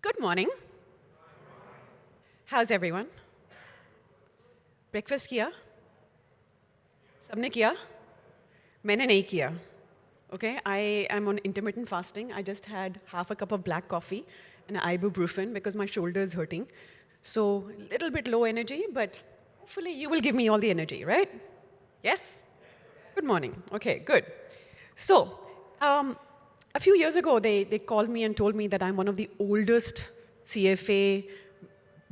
Good morning. How's everyone? Breakfast किया? सबने किया? मैंने नहीं किया. Okay, I am on intermittent fasting. I just had half a cup of black coffee and ibuprofen because my shoulder is hurting. So a little bit low energy, but hopefully you will give me all the energy, right? Yes? Good morning. Okay, good. So, a few years ago, they called me and told me that I'm one of the oldest CFA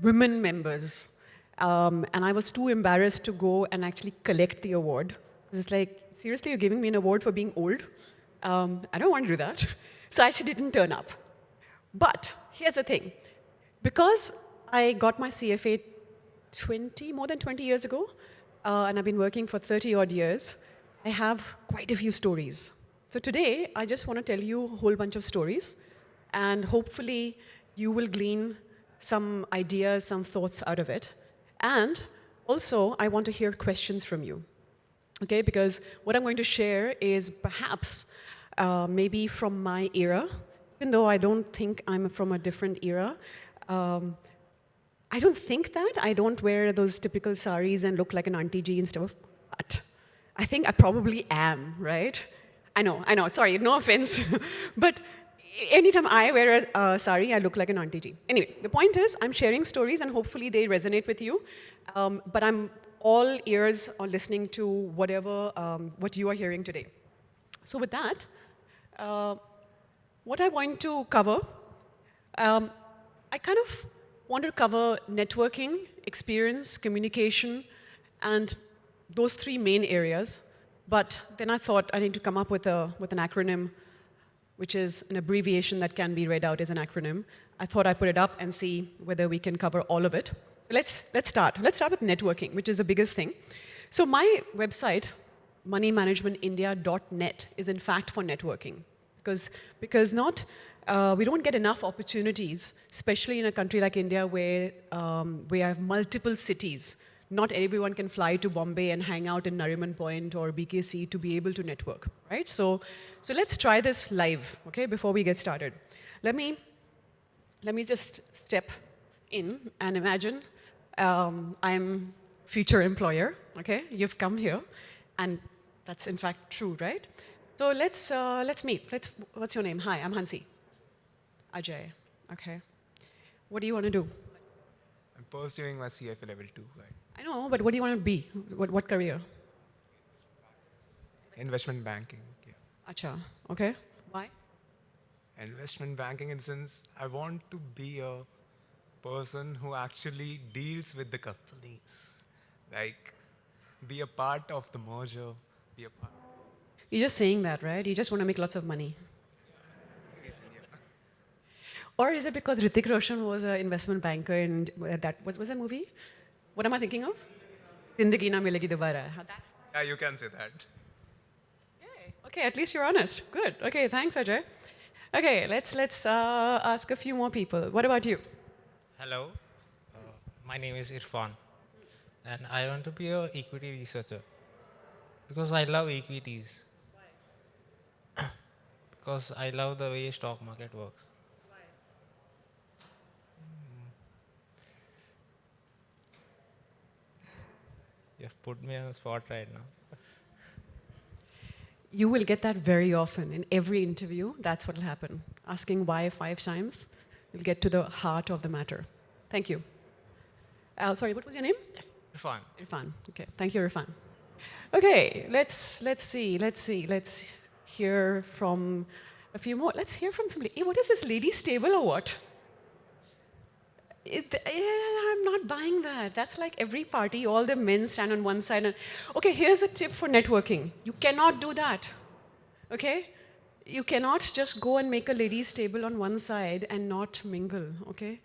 women members. And I was too embarrassed to go and actually collect the award. Because it's like, seriously, you're giving me an award for being old? I don't want to do that. So I actually didn't turn up. But here's the thing. Because I got my CFA more than 20 years ago, and I've been working for 30 odd years, I have quite a few stories. So today, I just want to tell you a whole bunch of stories, and hopefully you will glean some ideas, some thoughts out of it. And also, I want to hear questions from you, okay? Because what I'm going to share is perhaps maybe from my era, even though I don't think I'm from a different era. I don't think that. I don't wear those typical saris and look like an auntie G and stuff, but I think I probably am, right? I know, sorry, no offense. But anytime I wear a sari, I look like an auntie G. Anyway, the point is, I'm sharing stories and hopefully they resonate with you. But I'm all ears on listening to what you are hearing today. So with that, what I want to cover, I kind of want to cover networking, experience, communication, and those three main areas. But then I thought I need to come up with an acronym, which is an abbreviation that can be read out as an acronym. I thought I'd put it up and see whether we can cover all of it. So let's start. Let's start with networking, which is the biggest thing. So my website, moneymanagementindia.net, is in fact for networking. Because we don't get enough opportunities, especially in a country like India where we have multiple cities. Not everyone can fly to Bombay and hang out in Nariman Point or BKC to be able to network, right? So let's try this live, okay, before we get started. Let me just step in and imagine I'm future employer, okay? You've come here, and that's in fact true, right? So let's meet. What's your name? Hi, I'm Hansi. Ajay, okay. What do you want to do? I'm pursuing my CFA level 2. Right? I know, but what do you want to be? What career? Investment banking. Yeah. Acha, okay. Why? Investment banking in the sense I want to be a person who actually deals with the companies. Like, be a part of the merger, be a part. You're just saying that, right? You just want to make lots of money. Or is it because Hrithik Roshan was an investment banker and that was that movie? What am I thinking of? Zindagi Na Milegi Dobara. Yeah, you can say that. Okay, at least you're honest. Good. Okay, thanks, Ajay. Okay, let's ask a few more people. What about you? Hello, my name is Irfan, and I want to be an equity researcher because I love equities. Because I love the way stock market works. You've put me on the spot right now. You will get that very often in every interview. That's what will happen. Asking why 5 times, you'll get to the heart of the matter. Thank you. Sorry, what was your name? Irfan. Irfan. Okay, thank you, Irfan. Okay, let's see. Let's hear from a few more. Let's hear from somebody. Hey, what is this, ladies' table or what? I'm not buying that. That's like every party, all the men stand on one side. Okay, here's a tip for networking. You cannot do that, okay? You cannot just go and make a ladies' table on one side and not mingle, okay?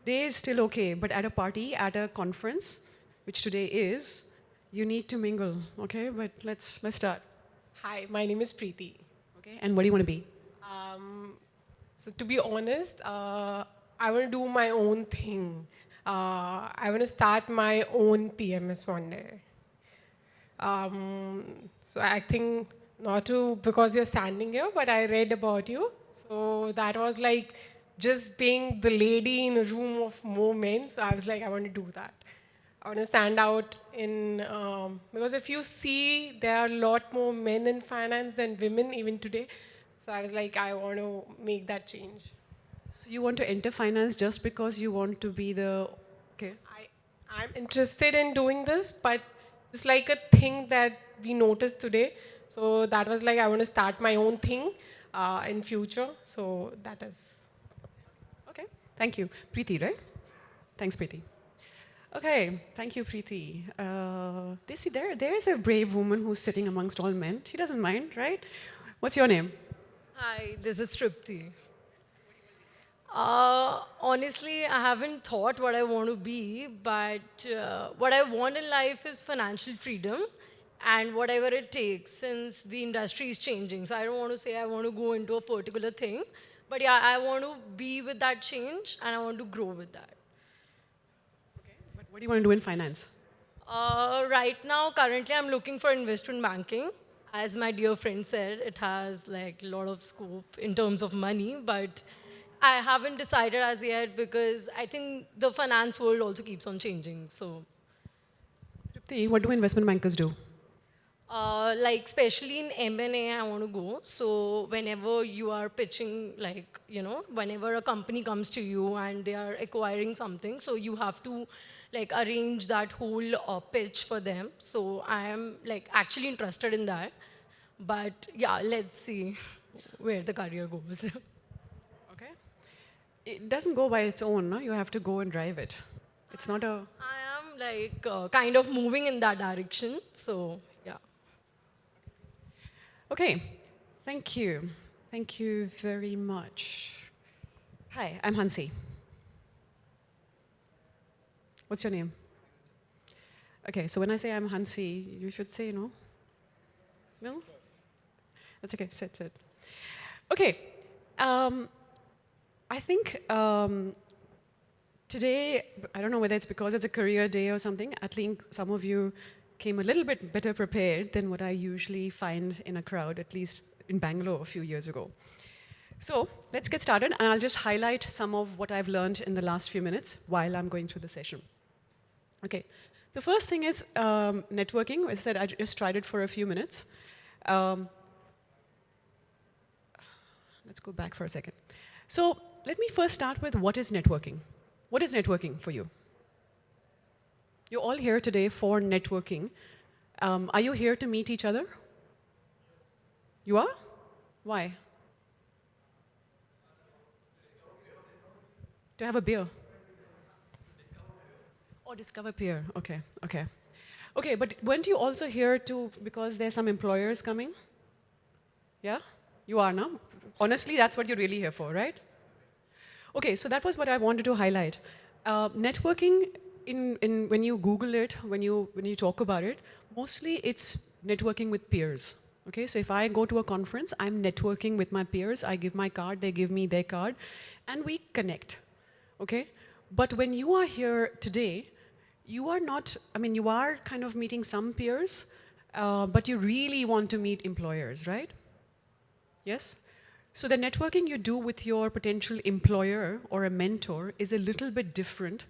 Day is still okay, but at a party, at a conference, which today is, you need to mingle, okay? But let's start. Hi, my name is Preeti. Okay, and what do you want to be? So to be honest, I want to do my own thing. I want to start my own PMS one day. So I think not to because you're standing here, but I read about you. So that was like just being the lady in a room of more men. So I was like, I want to do that. I want to stand out in, because if you see, there are a lot more men in finance than women even today. So I was like, I want to make that change. So you want to enter finance just because you want to be the, okay. I'm interested in doing this, but just like a thing that we noticed today. So that was like, I want to start my own thing in future. So that is. Okay, thank you. Preeti, right? Thanks, Preeti. Okay, thank you, Preeti. There is a brave woman who's sitting amongst all men. She doesn't mind, right? What's your name? Hi, this is Tripti. Honestly, I haven't thought what I want to be, but what I want in life is financial freedom and whatever it takes since the industry is changing. So I don't want to say I want to go into a particular thing, but yeah, I want to be with that change and I want to grow with that. But what do you want to do in finance? Right now, currently, I'm looking for investment banking. As my dear friend said, it has like a lot of scope in terms of money, but I haven't decided as yet because I think the finance world also keeps on changing. So, Tripti, what do investment bankers do? like especially in M&A, I want to go. So whenever you are pitching, like whenever a company comes to you and they are acquiring something, so you have to like arrange that whole pitch for them. So I am like actually interested in that. But yeah, let's see where the career goes. Okay. It doesn't go by its own, no? You have to go and drive it. It's not a... I am like kind of moving in that direction. So yeah. Okay, thank you. Thank you very much. Hi, I'm Hansi. What's your name? Okay, so when I say I'm Hansi, you should say no? No? That's okay, sit. Okay, I think today, I don't know whether it's because it's a career day or something, I think some of you came a little bit better prepared than what I usually find in a crowd, at least in Bangalore a few years ago. So let's get started, and I'll just highlight some of what I've learned in the last few minutes while I'm going through the session. Okay, the first thing is networking. As I said, I just tried it for a few minutes. Let's go back for a second. So let me first start with what is networking? What is networking for you? You're all here today for networking. Are you here to meet each other? You are? Why? To have a beer? Oh, discover peer. Okay. Okay, but weren't you also here because there's some employers coming? Yeah? You are now? Honestly, that's what you're really here for, right? Okay, so that was what I wanted to highlight. Networking, when you Google it, when you talk about it, mostly it's networking with peers. Okay, so if I go to a conference, I'm networking with my peers. I give my card, they give me their card, and we connect. Okay, but when you are here today, you are not. I mean, you are kind of meeting some peers, but you really want to meet employers, right? Yes? So the networking you do with your potential employer or a mentor is a little bit different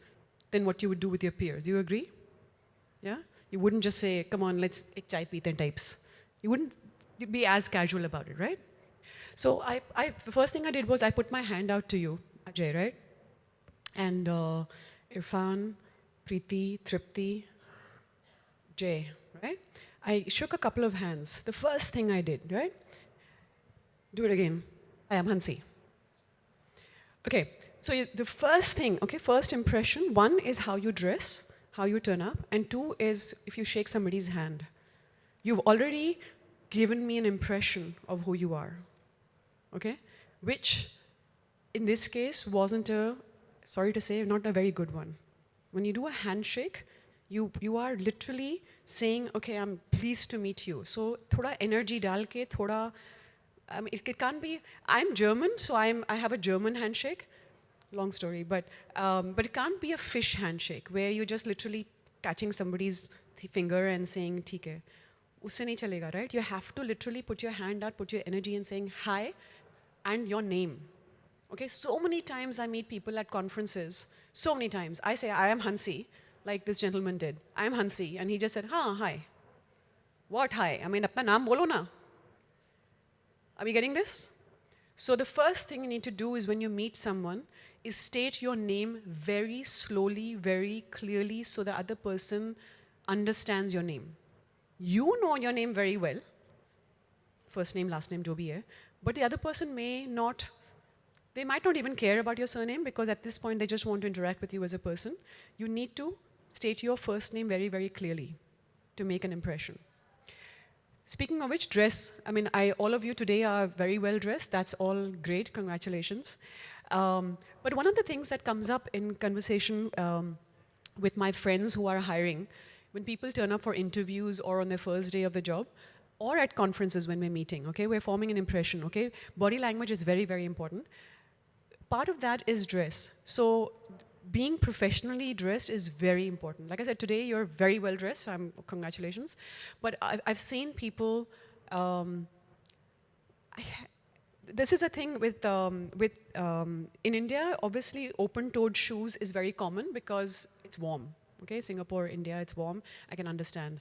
than what you would do with your peers. Do you agree? Yeah? You wouldn't just say, come on, let's ek chai peete types. You wouldn't be as casual about it, right? So the first thing I did was I put my hand out to you, Ajay, right? And Irfan, Preeti, Tripti, Jay, right? I shook a couple of hands. The first thing I did, right? Do it again. I am Hansi. Okay, so the first thing, okay, first impression, one is how you dress, how you turn up, and two is if you shake somebody's hand. You've already given me an impression of who you are, okay? Which, in this case, wasn't sorry to say, not a very good one. When you do a handshake, you are literally saying, okay, I'm pleased to meet you. So, thoda energy dal ke, thoda, I mean, it can't be, I'm German, so I have a German handshake. Long story, but it can't be a fish handshake where you're just literally catching somebody's finger and saying, "Theek hai." Usse nahi chalega, right? You have to literally put your hand out, put your energy in saying hi and your name. Okay, so many times I meet people at conferences, so many times. I say, I am Hansi, like this gentleman did. I am Hansi. And he just said, hi. What hi? I mean, apna naam bolo na. Are we getting this? So the first thing you need to do is when you meet someone is state your name very slowly, very clearly so the other person understands your name. You know your name very well, first name, last name, jo bhi hai, but the other person may not, they might not even care about your surname because at this point they just want to interact with you as a person. You need to state your first name very, very clearly to make an impression. Speaking of which, dress. I mean, all of you today are very well dressed. That's all great. Congratulations. But one of the things that comes up in conversation with my friends who are hiring, when people turn up for interviews or on their first day of the job, or at conferences when we're meeting, okay, we're forming an impression, okay? Body language is very, very important. Part of that is dress. So being professionally dressed is very important. Like I said, today you're very well dressed, so congratulations. But I've seen people, this is a thing in India, obviously open-toed shoes is very common because it's warm. Okay, Singapore, India, it's warm, I can understand.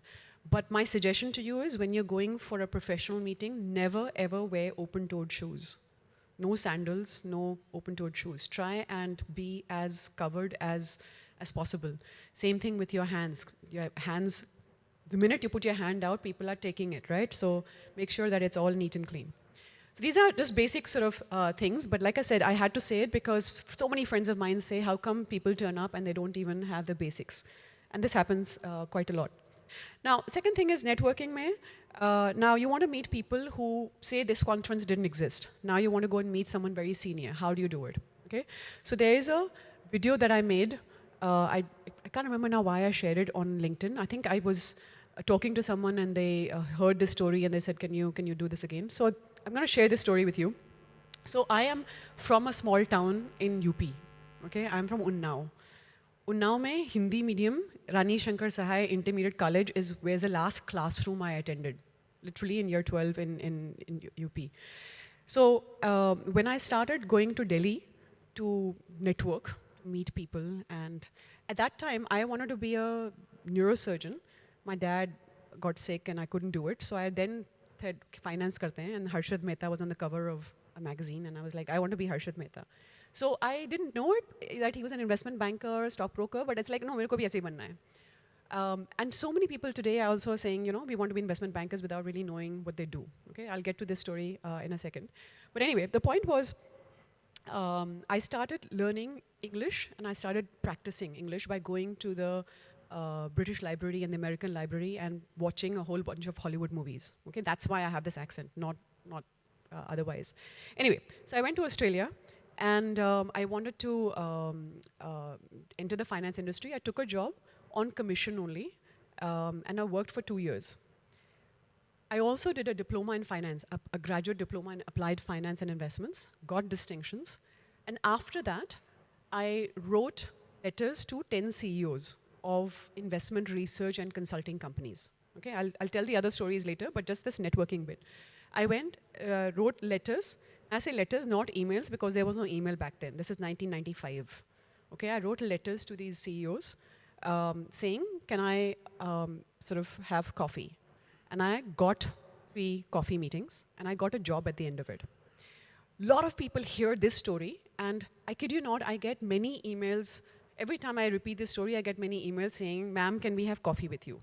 But my suggestion to you is when you're going for a professional meeting, never ever wear open-toed shoes. No sandals, no open-toed shoes. Try and be as covered as possible. Same thing with your hands. Your hands, the minute you put your hand out, people are taking it, right? So make sure that it's all neat and clean. So these are just basic sort of things, but like I said, I had to say it because so many friends of mine say, how come people turn up and they don't even have the basics? And this happens quite a lot. Now, second thing is networking mein. Now you want to meet people who say this conference didn't exist. Now you want to go and meet someone very senior. How do you do it? Okay? So there is a video that I made. I can't remember now why I shared it on LinkedIn. I think I was talking to someone and they heard this story and they said, can you do this again? So I'm going to share this story with you. So I am from a small town in UP. Okay? I'm from Unnao. Unnao mein Hindi medium, Rani Shankar Sahai Intermediate College is where's the last classroom I attended, literally in year 12 in UP. So when I started going to Delhi to network, meet people, and at that time I wanted to be a neurosurgeon. My dad got sick and I couldn't do it, so I then said finance karte hain, and Harshad Mehta was on the cover of a magazine, and I was like, I want to be Harshad Mehta. So I didn't know it, that he was an investment banker, stockbroker, but it's like, no, mereko bhi aise hi banna hai. And so many people today are also saying, you know, we want to be investment bankers without really knowing what they do. Okay, I'll get to this story in a second. But anyway, the point was, I started learning English and I started practicing English by going to the British Library and the American Library and watching a whole bunch of Hollywood movies. Okay, that's why I have this accent, not otherwise. Anyway, so I went to Australia. And I wanted to enter the finance industry. I took a job on commission only, and I worked for 2 years. I also did a diploma in finance, a graduate diploma in applied finance and investments, got distinctions. And after that, I wrote letters to 10 CEOs of investment research and consulting companies. Okay, I'll tell the other stories later, but just this networking bit. I went, wrote letters. I say letters, not emails, because there was no email back then. This is 1995. Okay, I wrote letters to these CEOs saying, can I sort of have coffee? And I got 3 coffee meetings, and I got a job at the end of it. A lot of people hear this story, and I kid you not, I get many emails. Every time I repeat this story, I get many emails saying, ma'am, can we have coffee with you?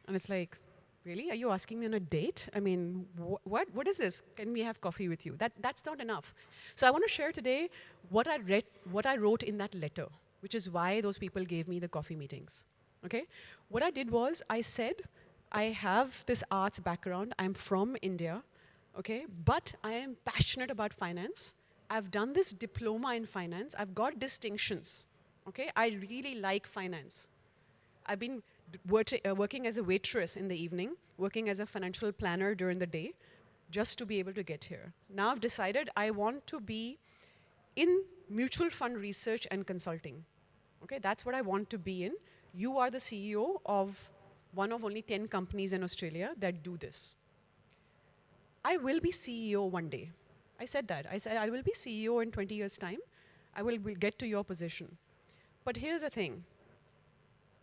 And it's like, really? Are you asking me on a date? I mean, what is this? Can we have coffee with you? That's not enough. So I want to share today what I wrote in that letter, which is why those people gave me the coffee meetings. Okay? What I did was I said, I have this arts background. I'm from India. Okay? But I am passionate about finance. I've done this diploma in finance. I've got distinctions. Okay? I really like finance. I've been working as a waitress in the evening, working as a financial planner during the day, just to be able to get here. Now I've decided I want to be in mutual fund research and consulting. Okay, that's what I want to be in. You are the CEO of one of only 10 companies in Australia that do this. I will be CEO one day. I said that. I said, I will be CEO in 20 years' time. I will get to your position. But here's the thing.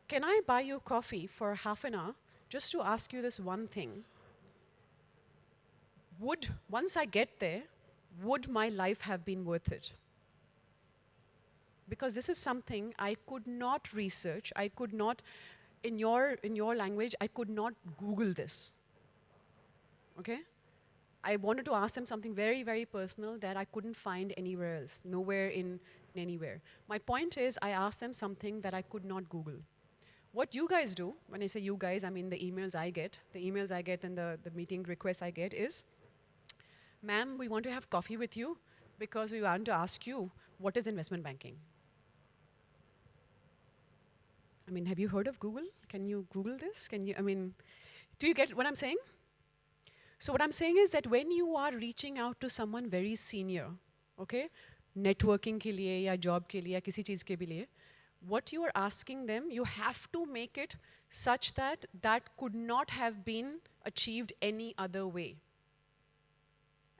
Can I buy you coffee for half an hour just to ask you this one thing? Once I get there, would my life have been worth it? Because this is something I could not research. I could not, in your language, I could not Google this. Okay? I wanted to ask them something very, very personal that I couldn't find anywhere else, nowhere in anywhere. My point is, I asked them something that I could not Google. What you guys do, when I say you guys, I mean the emails I get and the meeting requests I get is, ma'am, we want to have coffee with you because we want to ask you, what is investment banking? I mean, have you heard of Google? Can you Google this? Do you get what I'm saying? So what I'm saying is that when you are reaching out to someone very senior, okay, networking ke liye ya job ke liye ya kisi cheez ke bhi liye, what you are asking them, you have to make it such that that could not have been achieved any other way.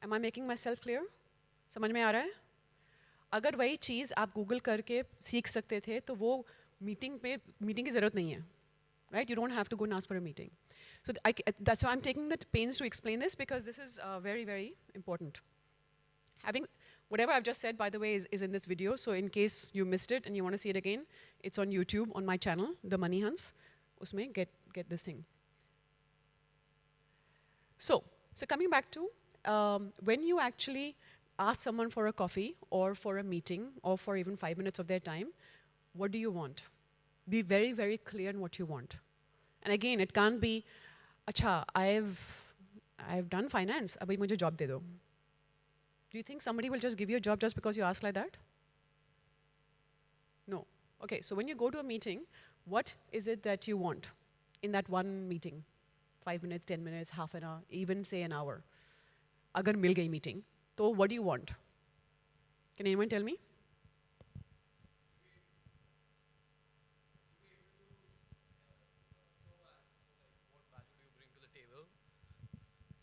Am I making myself clear? समझ में आ रहा है? अगर वही चीज़ आप Google करके सीख सकते थे तो वो मीटिंग की ज़रूरत नहीं है, right? You don't have to go and ask for a meeting. So that's why I'm taking the pains to explain this, because this is very, very important. Whatever I've just said, by the way, is in this video. So in case you missed it and you want to see it again, it's on YouTube on my channel, The Money Hunts. Usme get this thing. So coming back to when you actually ask someone for a coffee or for a meeting or for even 5 minutes of their time, what do you want? Be very, very clear on what you want. And again, it can't be, acha, I've done finance, abhi mujhe job de do. Do you think somebody will just give you a job just because you ask like that? No. Okay, so when you go to a meeting, what is it that you want in that one meeting? 5 minutes, 10 minutes, half an hour, even say an hour. Agar mil gayi meeting, so what do you want? Can anyone tell me?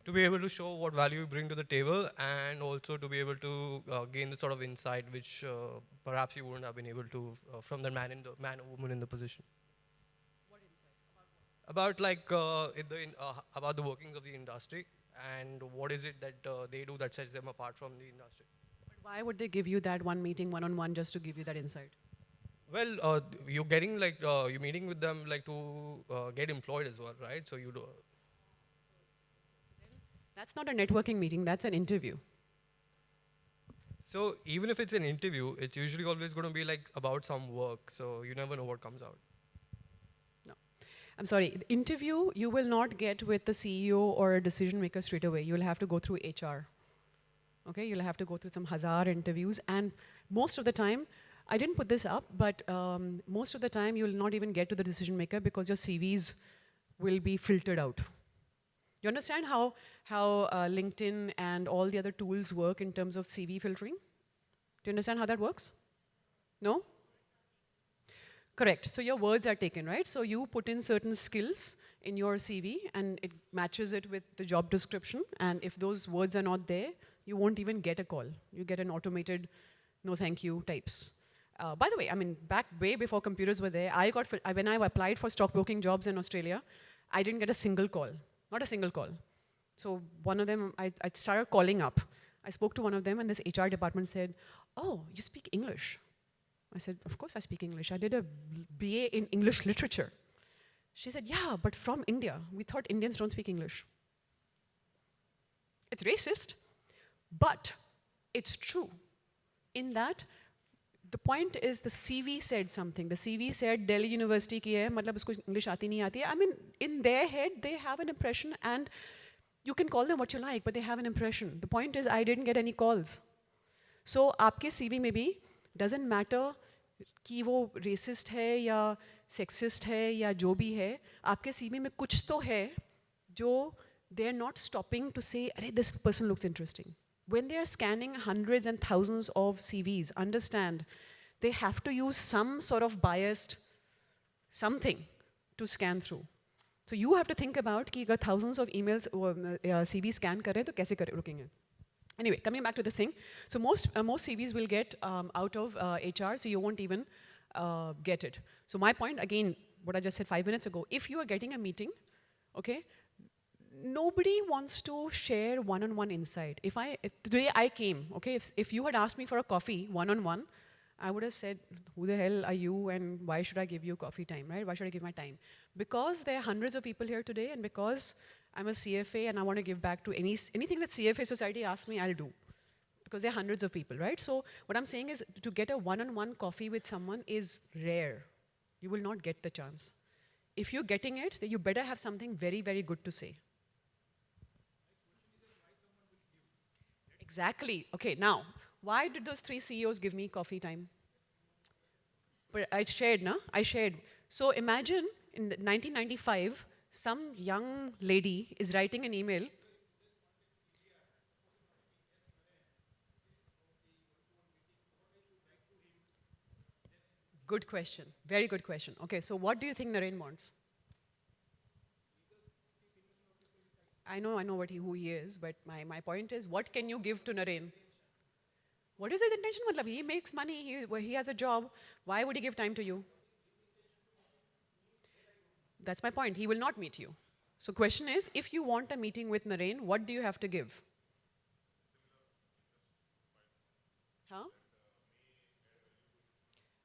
To be able to show what value you bring to the table, and also to be able to gain the sort of insight which perhaps you wouldn't have been able to from the man or woman in the position. What insight? About about the workings of the industry, and what is it that they do that sets them apart from the industry. But why would they give you that one meeting one-on-one just to give you that insight? Well, you're getting you're meeting with them to get employed as well, right? So you do. That's not a networking meeting, that's an interview. So even if it's an interview, it's usually always going to be about some work. So you never know what comes out. No. I'm sorry, the interview you will not get with the CEO or a decision maker straight away. You'll have to go through HR. Okay, you'll have to go through some hazard interviews, and most of the time, I didn't put this up, but most of the time you'll not even get to the decision maker because your CVs will be filtered out. You understand how LinkedIn and all the other tools work in terms of CV filtering? Do you understand how that works? No? Correct. So your words are taken, right? So you put in certain skills in your CV and it matches it with the job description. And if those words are not there, you won't even get a call. You get an automated no thank you types. By the way, I mean, back way before computers were there, when I applied for stockbroking jobs in Australia, I didn't get a single call. Not a single call. So one of them, I started calling up. I spoke to one of them and this HR department said, oh, you speak English? I said, of course I speak English. I did a BA in English literature. She said, yeah, but from India. We thought Indians don't speak English. It's racist, but it's true in that the point is the CV said something. The CV said Delhi University ki hai, matlab usko English aati nahi aati hai. I mean, in their head, they have an impression, and you can call them what you like, but they have an impression. The point is, I didn't get any calls. So, aapke CV mein bhi doesn't matter कि वो racist है या sexist है या जो भी है, आपके CV में कुछ तो है जो they're not stopping to say, अरे this person looks interesting. When they are scanning hundreds and thousands of CVs, understand, they have to use some sort of biased something to scan through. So you have to think about कि अगर thousands of emails CV scan कर रहे हैं तो कैसे रुकेंगे? Anyway, coming back to the thing. So most CVs will get out of HR, so you won't even get it. So my point, again, what I just said 5 minutes ago, if you are getting a meeting, okay, nobody wants to share one-on-one insight. If today I came, okay, if you had asked me for a coffee one-on-one, I would have said, who the hell are you and why should I give you coffee time, right? Why should I give my time? Because there are hundreds of people here today and because I'm a CFA and I want to give back to anything that CFA society asks me, I'll do. Because there are hundreds of people, right? So what I'm saying is to get a one-on-one coffee with someone is rare. You will not get the chance. If you're getting it, then you better have something very, very good to say. Exactly. Okay, now, why did those 3 CEOs give me coffee time? But I shared, na? I shared. So imagine in 1995, some young lady is writing an email. Good question. Very good question. Okay, so what do you think Naren wants? I know who he is, but my point is, what can you give to Naren? What is his intention? He makes money, he has a job. Why would he give time to you? That's my point. He will not meet you. So question is, if you want a meeting with Naren, what do you have to give? Huh?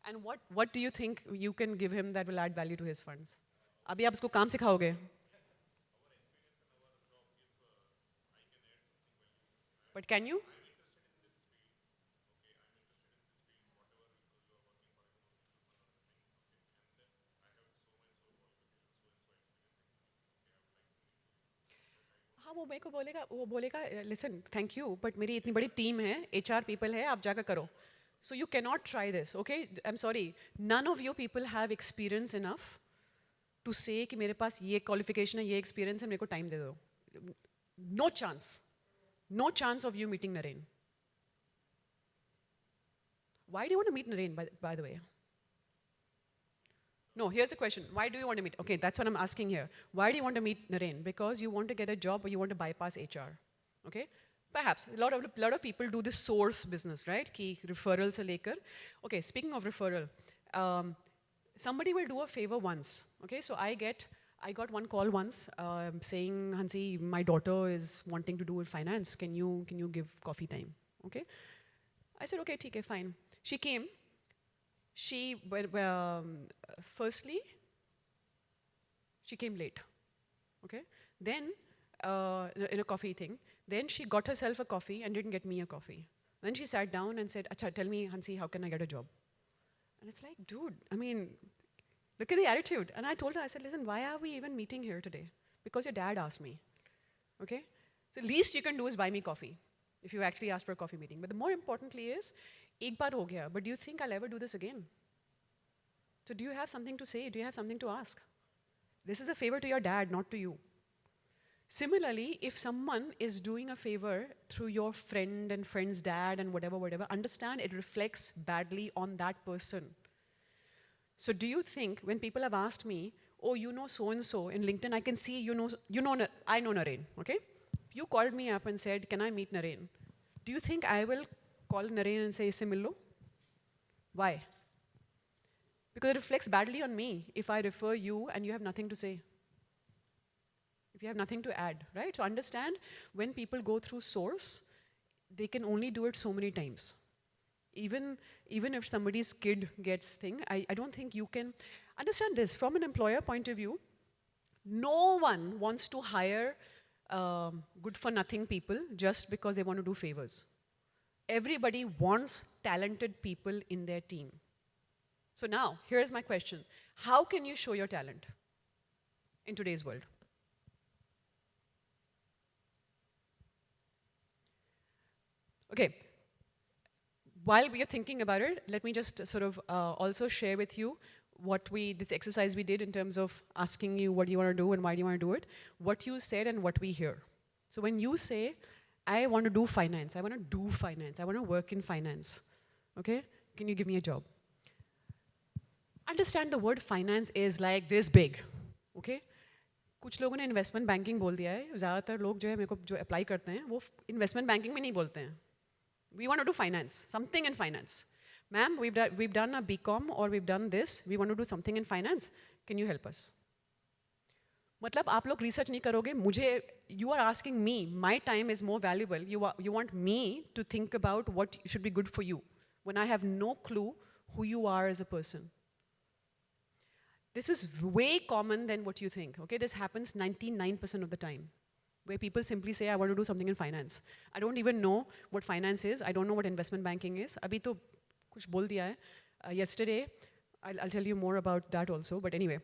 And what do you think you can give him that will add value to his funds? अभी आप उसको काम सिखाओगे? But can you? हाँ वो मेरे को बोलेगा listen thank you but मेरी इतनी बड़ी टीम है HR people है आप जाकर करो. So you cannot try this, okay? I'm sorry. None of you people have experience enough to say कि मेरे पास ये qualification है, ये experience है, मेरे को time दे दो. No chance. No chance of you meeting Naren. Why do you want to meet Naren, by the way? No, here's the question. Why do you want to meet? Okay, that's what I'm asking here. Why do you want to meet Naren? Because you want to get a job or you want to bypass HR, okay? Perhaps. A lot of people do this source business, right? Ki referral se lekar. Okay, speaking of referral, somebody will do a favor once, okay? So I got one call once saying, Hansi, my daughter is wanting to do finance. Can you give coffee time, okay? I said, okay, theek hai, fine. She came. Firstly, she came late, okay? Then, in a coffee thing, then she got herself a coffee and didn't get me a coffee. Then she sat down and said, Acha, tell me, Hansi, how can I get a job? And it's like, dude, I mean, look at the attitude. And I told her, I said, listen, why are we even meeting here today? Because your dad asked me, okay? So the least you can do is buy me coffee, if you actually ask for a coffee meeting. But the more importantly is, ek baar ho gaya, but do you think I'll ever do this again? So do you have something to say? Do you have something to ask? This is a favor to your dad, not to you. Similarly, if someone is doing a favor through your friend and friend's dad and whatever, understand it reflects badly on that person. So do you think when people have asked me, oh, you know so-and-so in LinkedIn, I can see I know Naren, okay? If you called me up and said, can I meet Naren? Do you think I will call Naren and say, Simillo? Why? Because it reflects badly on me if I refer you and you have nothing to say. If you have nothing to add, right? So understand, when people go through source, they can only do it so many times. Even if somebody's kid gets thing, I don't think you can understand this. From an employer point of view, no one wants to hire good-for-nothing people just because they want to do favors. Everybody wants talented people in their team. So now, here's my question. How can you show your talent in today's world? Okay, while we are thinking about it, let me just sort of also share with you this exercise we did in terms of asking you what you want to do and why do you want to do it, what you said and what we hear. So when you say, I want to do finance, I want to work in finance, okay? Can you give me a job? Understand the word finance is like this big, okay? कुछ लोगों ने investment banking बोल दिया है. ज़्यादातर लोग जो है मेरे को जो अप्लाई करते हैं वो इन्वेस्टमेंट बैंकिंग में नहीं बोलते हैं. We want to do finance, something in finance. Ma'am, we've done a BCom or we've done this. We want to do something in finance. Can you help us? मतलब आप लोग research नहीं करोगे मुझे. You are asking me. My time is more valuable. You want me to think about what should be good for you when I have no clue who you are as a person. This is way common than what you think. Okay, this happens 99% of the time, where people simply say, I want to do something in finance. I don't even know what finance is. I don't know what investment banking is. Abhi to kuch bol diya hai. Yesterday, I'll tell you more about that also, but anyway.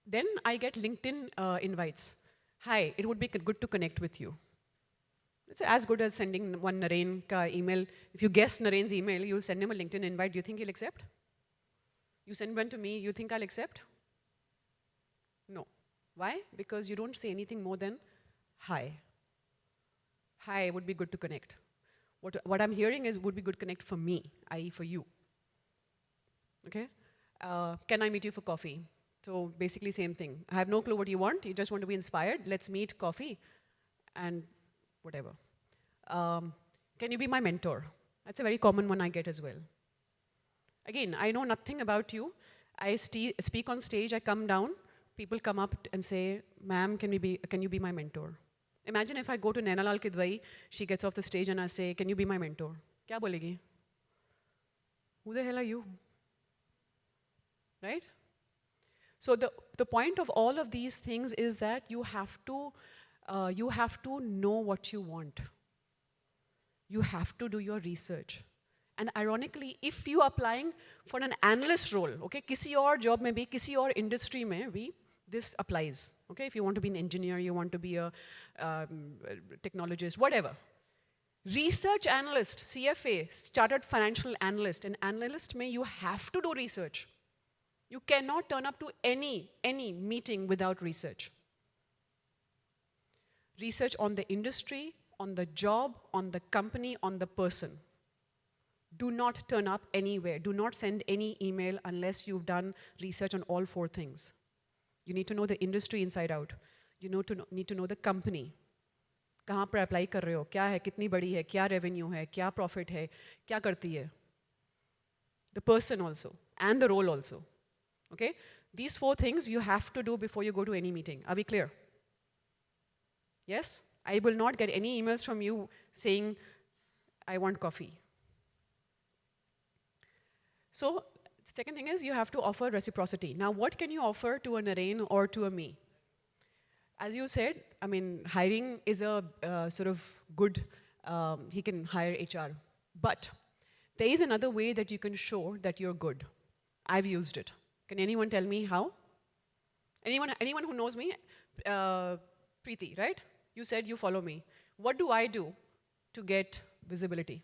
Then I get LinkedIn invites. Hi, it would be good to connect with you. It's as good as sending one Naren ka email. If you guess Naren's email, you send him a LinkedIn invite. Do you think he'll accept? You send one to me, you think I'll accept? No. Why? Because you don't say anything more than hi. Hi, would be good to connect. What I'm hearing is would be good to connect for me, i.e. for you. Okay? Can I meet you for coffee? So basically same thing. I have no clue what you want. You just want to be inspired. Let's meet coffee and whatever. Can you be my mentor? That's a very common one I get as well. Again, I know nothing about you. I speak on stage, I come down, people come up and say, ma'am, can you be my mentor? Imagine if I go to Naina Lal Kidwai, she gets off the stage and I say, can you be my mentor? Kya bolegi? Who the hell are you? Right? So the point of all of these things is that you have to know what you want. You have to do your research. And ironically, if you are applying for an analyst role, okay, kisi aur job mein bhi, kisi aur industry mein bhi, this applies. Okay, if you want to be an engineer, you want to be a technologist, whatever. Research analyst, CFA, Chartered Financial Analyst, an analyst mein you have to do research. You cannot turn up to any meeting without research. Research on the industry, on the job, on the company, on the person. Do not turn up anywhere. Do not send any email unless you've done research on all four things. You need to know the industry inside out. You need to know the company. कहाँ पर apply कर रहे हो? क्या है? कितनी बड़ी है? क्या revenue है? क्या profit है? क्या करती है? The person also and the role also. Okay? These four things you have to do before you go to any meeting. Are we clear? Yes? I will not get any emails from you saying, I want coffee. So, the second thing is you have to offer reciprocity. Now, what can you offer to a Naren or to a me? As you said, I mean, hiring is a sort of good, he can hire HR. But there is another way that you can show that you're good. I've used it. Can anyone tell me how? Anyone who knows me? Preeti, right? You said you follow me. What do I do to get visibility?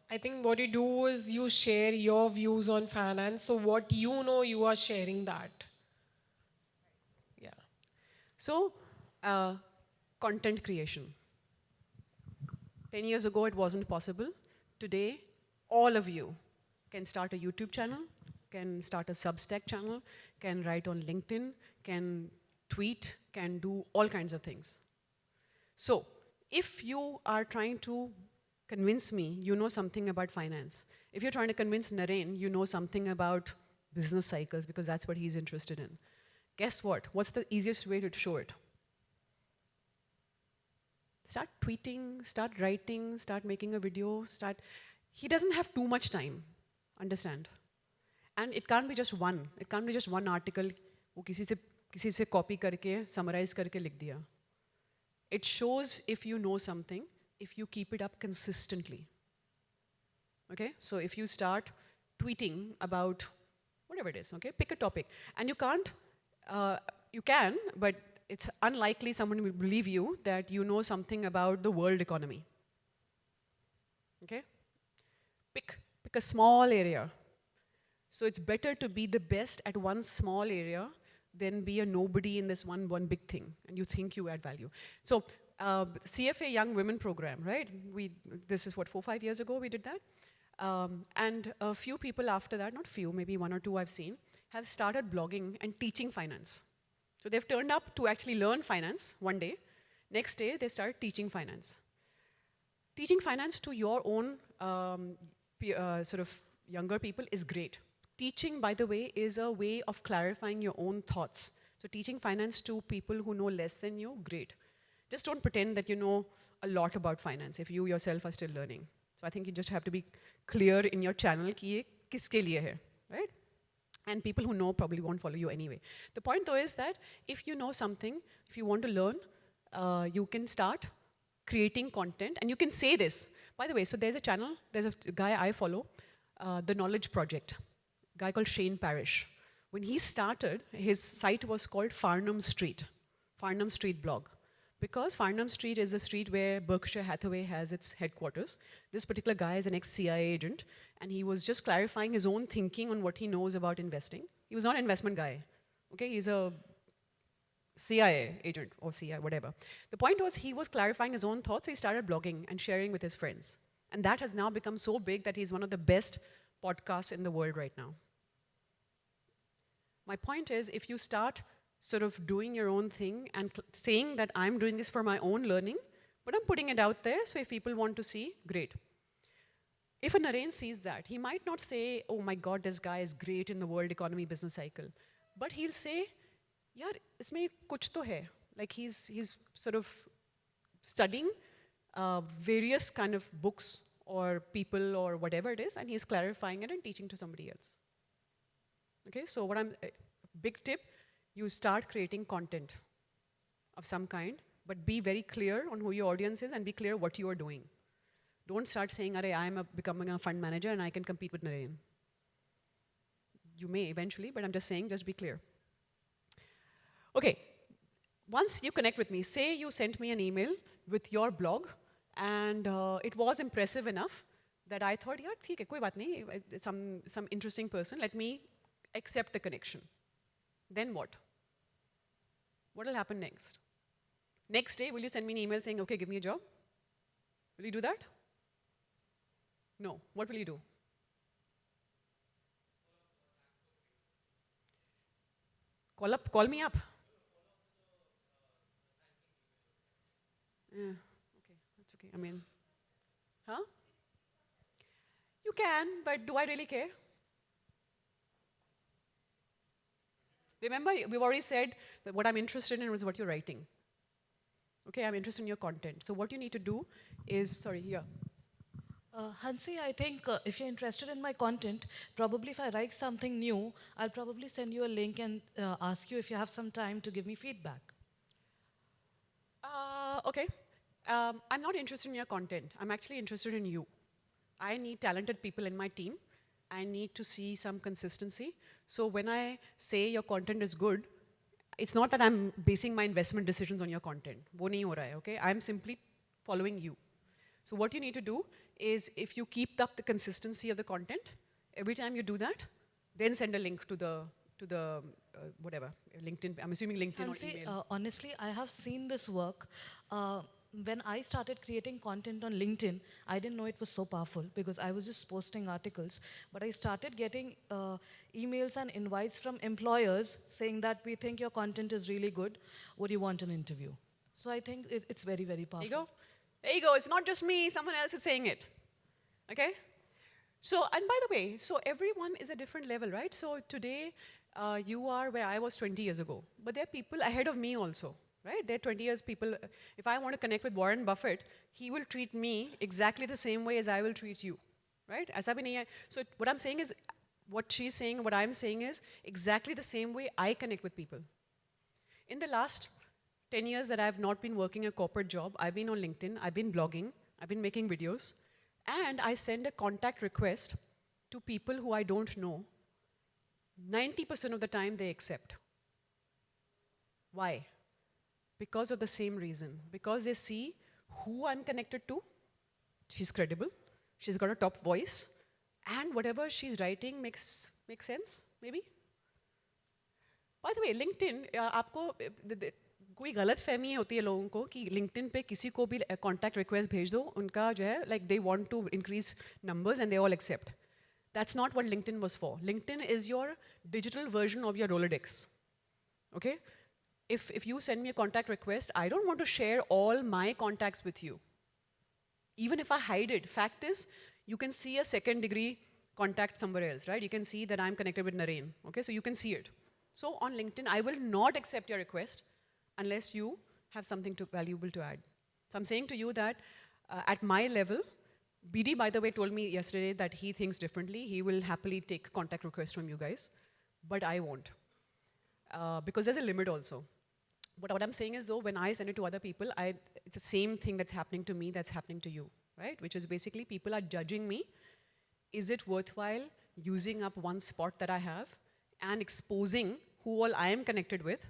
I think what you do is you share your views on finance. So what you know, you are sharing that. Yeah. So, content creation. 10 years ago, it wasn't possible. Today, all of you can start a YouTube channel, can start a Substack channel, can write on LinkedIn, can tweet, can do all kinds of things. So, if you are trying to convince me you know something about finance, if you're trying to convince Naren you know something about business cycles because that's what he's interested in, guess what? What's the easiest way to show it? Start tweeting, start writing, start making a video, he doesn't have too much time, understand? And it can't be just one. It can't be just one article, वो किसी से copy करके, summarize करके लिख दिया. It shows if you know something, if you keep it up consistently. Okay, so if you start tweeting about whatever it is, okay, pick a topic. And you can't, you can, but it's unlikely someone will believe you that you know something about the world economy. Okay? Pick a small area. So it's better to be the best at one small area than be a nobody in this one big thing, and you think you add value. So CFA Young Women Program, right? This is what, 4-5 years ago we did that? And a few people after that, not few, maybe one or two I've seen, have started blogging and teaching finance. So they've turned up to actually learn finance one day. Next day, they started teaching finance. Teaching finance to your own sort of younger people is great. Teaching, by the way, is a way of clarifying your own thoughts. So teaching finance to people who know less than you, great. Just don't pretend that you know a lot about finance if you yourself are still learning. So I think you just have to be clear in your channel कि ये किसके लिए है, right? And people who know probably won't follow you anyway. The point though is that if you know something, if you want to learn, you can start creating content and you can say this. By the way, so there's a channel, there's a guy I follow, The Knowledge Project, a guy called Shane Parrish. When he started, his site was called Farnham Street blog. Because Farnham Street is the street where Berkshire Hathaway has its headquarters. This particular guy is an ex-CIA agent, and he was just clarifying his own thinking on what he knows about investing. He was not an investment guy, okay? He's a CIA agent, or CIA, whatever. The point was he was clarifying his own thoughts, so he started blogging and sharing with his friends. And that has now become so big that he's one of the best podcasts in the world right now. My point is, if you start sort of doing your own thing and saying that I'm doing this for my own learning, but I'm putting it out there, so if people want to see, great. If a Naren sees that, he might not say, oh my God, this guy is great in the world economy business cycle. But he'll say, yaar, isme kuch to hai. Like he's sort of studying various kind of books or people or whatever it is, and he's clarifying it and teaching to somebody else. Okay, so big tip, you start creating content of some kind, but be very clear on who your audience is and be clear what you are doing. Don't start saying, I'm becoming a fund manager and I can compete with Naren. You may eventually, but I'm just saying, just be clear. Okay, once you connect with me, say you sent me an email with your blog and it was impressive enough that I thought, yeah, theek hai, koi baat nahi, some interesting person, let me accept the connection. Then what? What will happen next? Next day, will you send me an email saying, okay, give me a job? Will you do that? No. What will you do? Call me up. Yeah, okay, that's okay. I mean, huh? You can, but do I really care? Remember, we've already said that what I'm interested in is what you're writing. Okay, I'm interested in your content. So what you need to do is, sorry, here. Hansi, I think if you're interested in my content, probably if I write something new, I'll probably send you a link and ask you if you have some time to give me feedback. Okay. I'm not interested in your content. I'm actually interested in you. I need talented people in my team. I need to see some consistency. So when I say your content is good, it's not that I'm basing my investment decisions on your content. वो नहीं हो रहा है, okay? I'm simply following you. So what you need to do is, if you keep up the consistency of the content, every time you do that, then send a link to the whatever, LinkedIn. I'm assuming LinkedIn Hansi, or email. honestly, I have seen this work. When I started creating content on LinkedIn, I didn't know it was so powerful because I was just posting articles. But I started getting emails and invites from employers saying that we think your content is really good. Would you want an interview? So I think it's very, very powerful. There you go. There you go. It's not just me. Someone else is saying it. Okay? So, and by the way, so everyone is a different level, right? So today, you are where I was 20 years ago. But there are people ahead of me also. Right? They're 20 years people. If I want to connect with Warren Buffett, he will treat me exactly the same way as I will treat you. Right? So what I'm saying is, what she's saying, what I'm saying is exactly the same way I connect with people. In the last 10 years that I've not been working a corporate job, I've been on LinkedIn, I've been blogging, I've been making videos, and I send a contact request to people who I don't know. 90% of the time they accept. Why? Because of the same reason. Because they see who I'm connected to. She's credible. She's got a top voice. And whatever she's writing makes sense, maybe. By the way, LinkedIn, आपको कोई गलत फहमी होती है लोगों को कि LinkedIn पे किसी को भी contact request भेज दो, उनका जो है, like they want to increase numbers and they all accept. That's not what LinkedIn was for. LinkedIn is your digital version of your Rolodex. Okay? If you send me a contact request, I don't want to share all my contacts with you. Even if I hide it, fact is, you can see a second degree contact somewhere else, right? You can see that I'm connected with Naren, okay? So you can see it. So on LinkedIn, I will not accept your request unless you have something valuable to add. So I'm saying to you that at my level, BD, by the way, told me yesterday that he thinks differently. He will happily take contact requests from you guys, but I won't. Because there's a limit also. But what I'm saying is though, when I send it to other people, it's the same thing that's happening to me that's happening to you, right? Which is basically people are judging me. Is it worthwhile using up one spot that I have and exposing who all I am connected with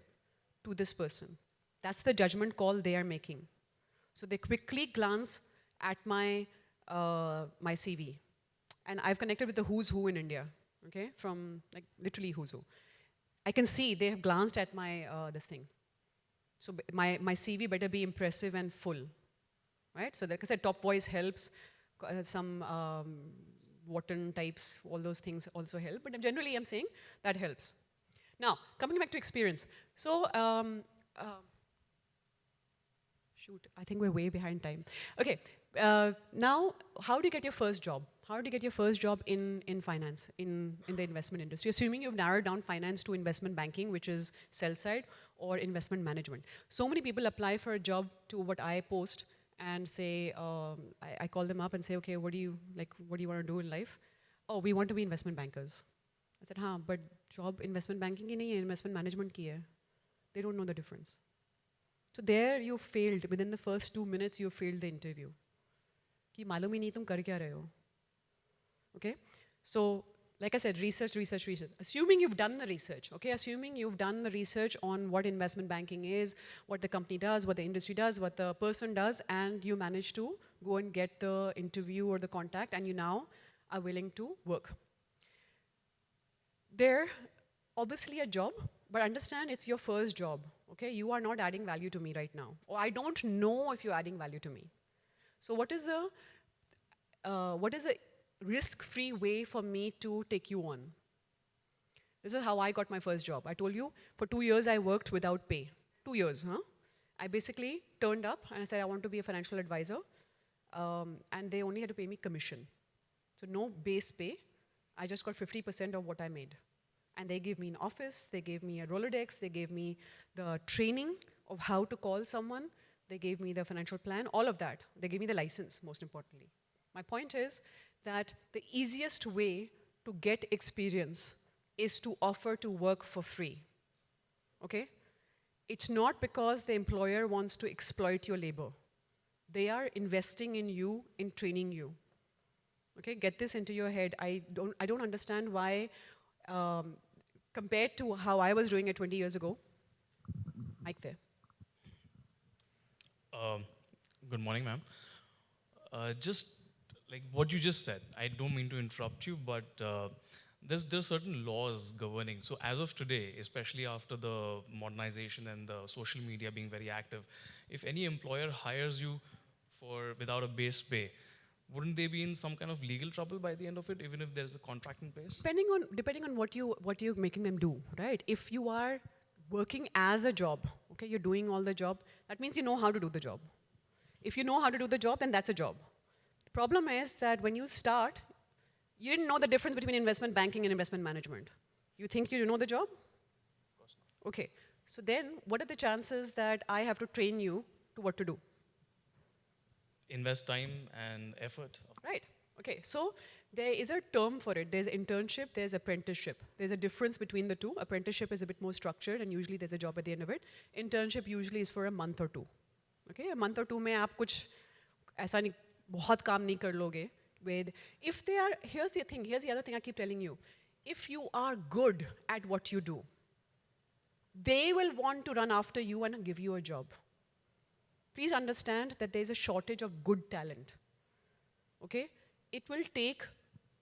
to this person? That's the judgment call they are making. So they quickly glance at my CV. And I've connected with the who's who in India, okay? From like literally who's who. I can see they have glanced at my this thing. So my CV better be impressive and full, right? So like I said, top voice helps, some Wharton types, all those things also help. But generally, I'm saying that helps. Now, coming back to experience. So, shoot, I think we're way behind time. Okay, now, how do you get your first job? How do you get your first job in finance, in the investment industry? Assuming you've narrowed down finance to investment banking, which is sell side, or investment management. So many people apply for a job to what I post and say, I call them up and say, okay, what do you want to do in life? Oh, we want to be investment bankers. I said, but job investment banking ki nahi hai, investment management ki hai. They don't know the difference. So there you failed. Within the first 2 minutes, you failed the interview. Ki malum hi nahi tum kar kya rahe ho. Okay? So, like I said, research. Assuming you've done the research, okay? Assuming you've done the research on what investment banking is, what the company does, what the industry does, what the person does, and you manage to go and get the interview or the contact, and you now are willing to work. They're obviously a job, but understand it's your first job, okay? You are not adding value to me right now. Or I don't know if you're adding value to me. So what is a risk-free way for me to take you on? This is how I got my first job. I told you, for 2 years I worked without pay. 2 years, huh? I basically turned up and I said I want to be a financial advisor. And they only had to pay me commission. So no base pay. I just got 50% of what I made. And they gave me an office, they gave me a Rolodex, they gave me the training of how to call someone, they gave me the financial plan, all of that. They gave me the license, most importantly. My point is that the easiest way to get experience is to offer to work for free, okay? It's not because the employer wants to exploit your labor. They are investing in you, in training you. Okay, get this into your head. I don't understand why, compared to how I was doing it 20 years ago. Mike there. Good morning, ma'am. Just like what you just said, I don't mean to interrupt you, but there's certain laws governing. So as of today, especially after the modernization and the social media being very active, if any employer hires you without a base pay, wouldn't they be in some kind of legal trouble by the end of it, even if there's a contract in place? Depending on what you're making them do, right? If you are working as a job, okay, you're doing all the job, that means you know how to do the job. If you know how to do the job, then that's a job. The problem is that when you start, you didn't know the difference between investment banking and investment management. You think you know the job? Of course not. Okay, so then what are the chances that I have to train you to what to do? Invest time and effort. Right, okay, so there is a term for it. There's internship, there's apprenticeship. There's a difference between the two. Apprenticeship is a bit more structured and usually there's a job at the end of it. Internship usually is for a month or two. Okay, a month or two में आप कुछ ऐसा नहीं बहुत काम नहीं कर लोगे. If they are, here's the other thing I keep telling you. If you are good at what you do, they will want to run after you and give you a job. Please understand that there's a shortage of good talent, okay? It will take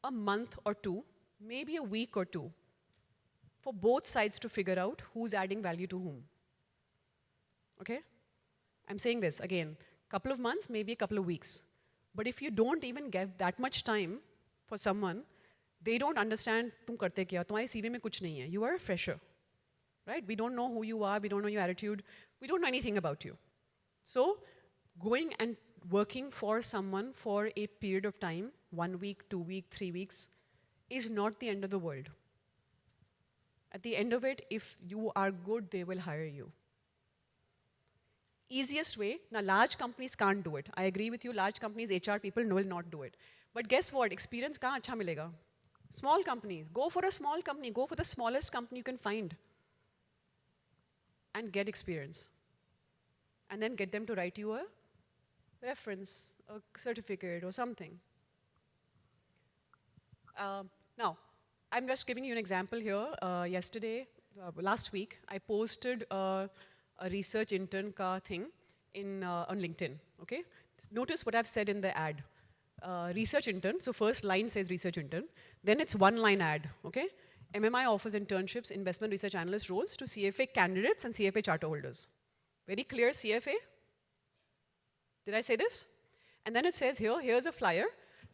a month or two, maybe a week or two, for both sides to figure out who's adding value to whom, okay? I'm saying this again, couple of months, maybe a couple of weeks. But if you don't even give that much time for someone, they don't understand तुम करते क्या, तुम्हारी CV में कुछ नहीं है. You are a fresher, right? We don't know who you are, we don't know your attitude, we don't know anything about you. So going and working for someone for a period of time, 1 week, 2 weeks, 3 weeks, is not the end of the world. At the end of it, if you are good, they will hire you. Easiest way, now large companies can't do it. I agree with you, large companies, HR people will not do it. But guess what, experience kahan acha milega? Small companies, go for a small company, go for the smallest company you can find and get experience. And then get them to write you a reference, a certificate or something. Now, I'm just giving you an example here. Last week, I posted a research intern ka thing on LinkedIn, okay? Notice what I've said in the ad. Research intern, so first line says research intern, then it's one line ad, okay? MMI offers internships, investment research analyst roles to CFA candidates and CFA charter holders. Very clear CFA? Did I say this? And then it says here, here's a flyer.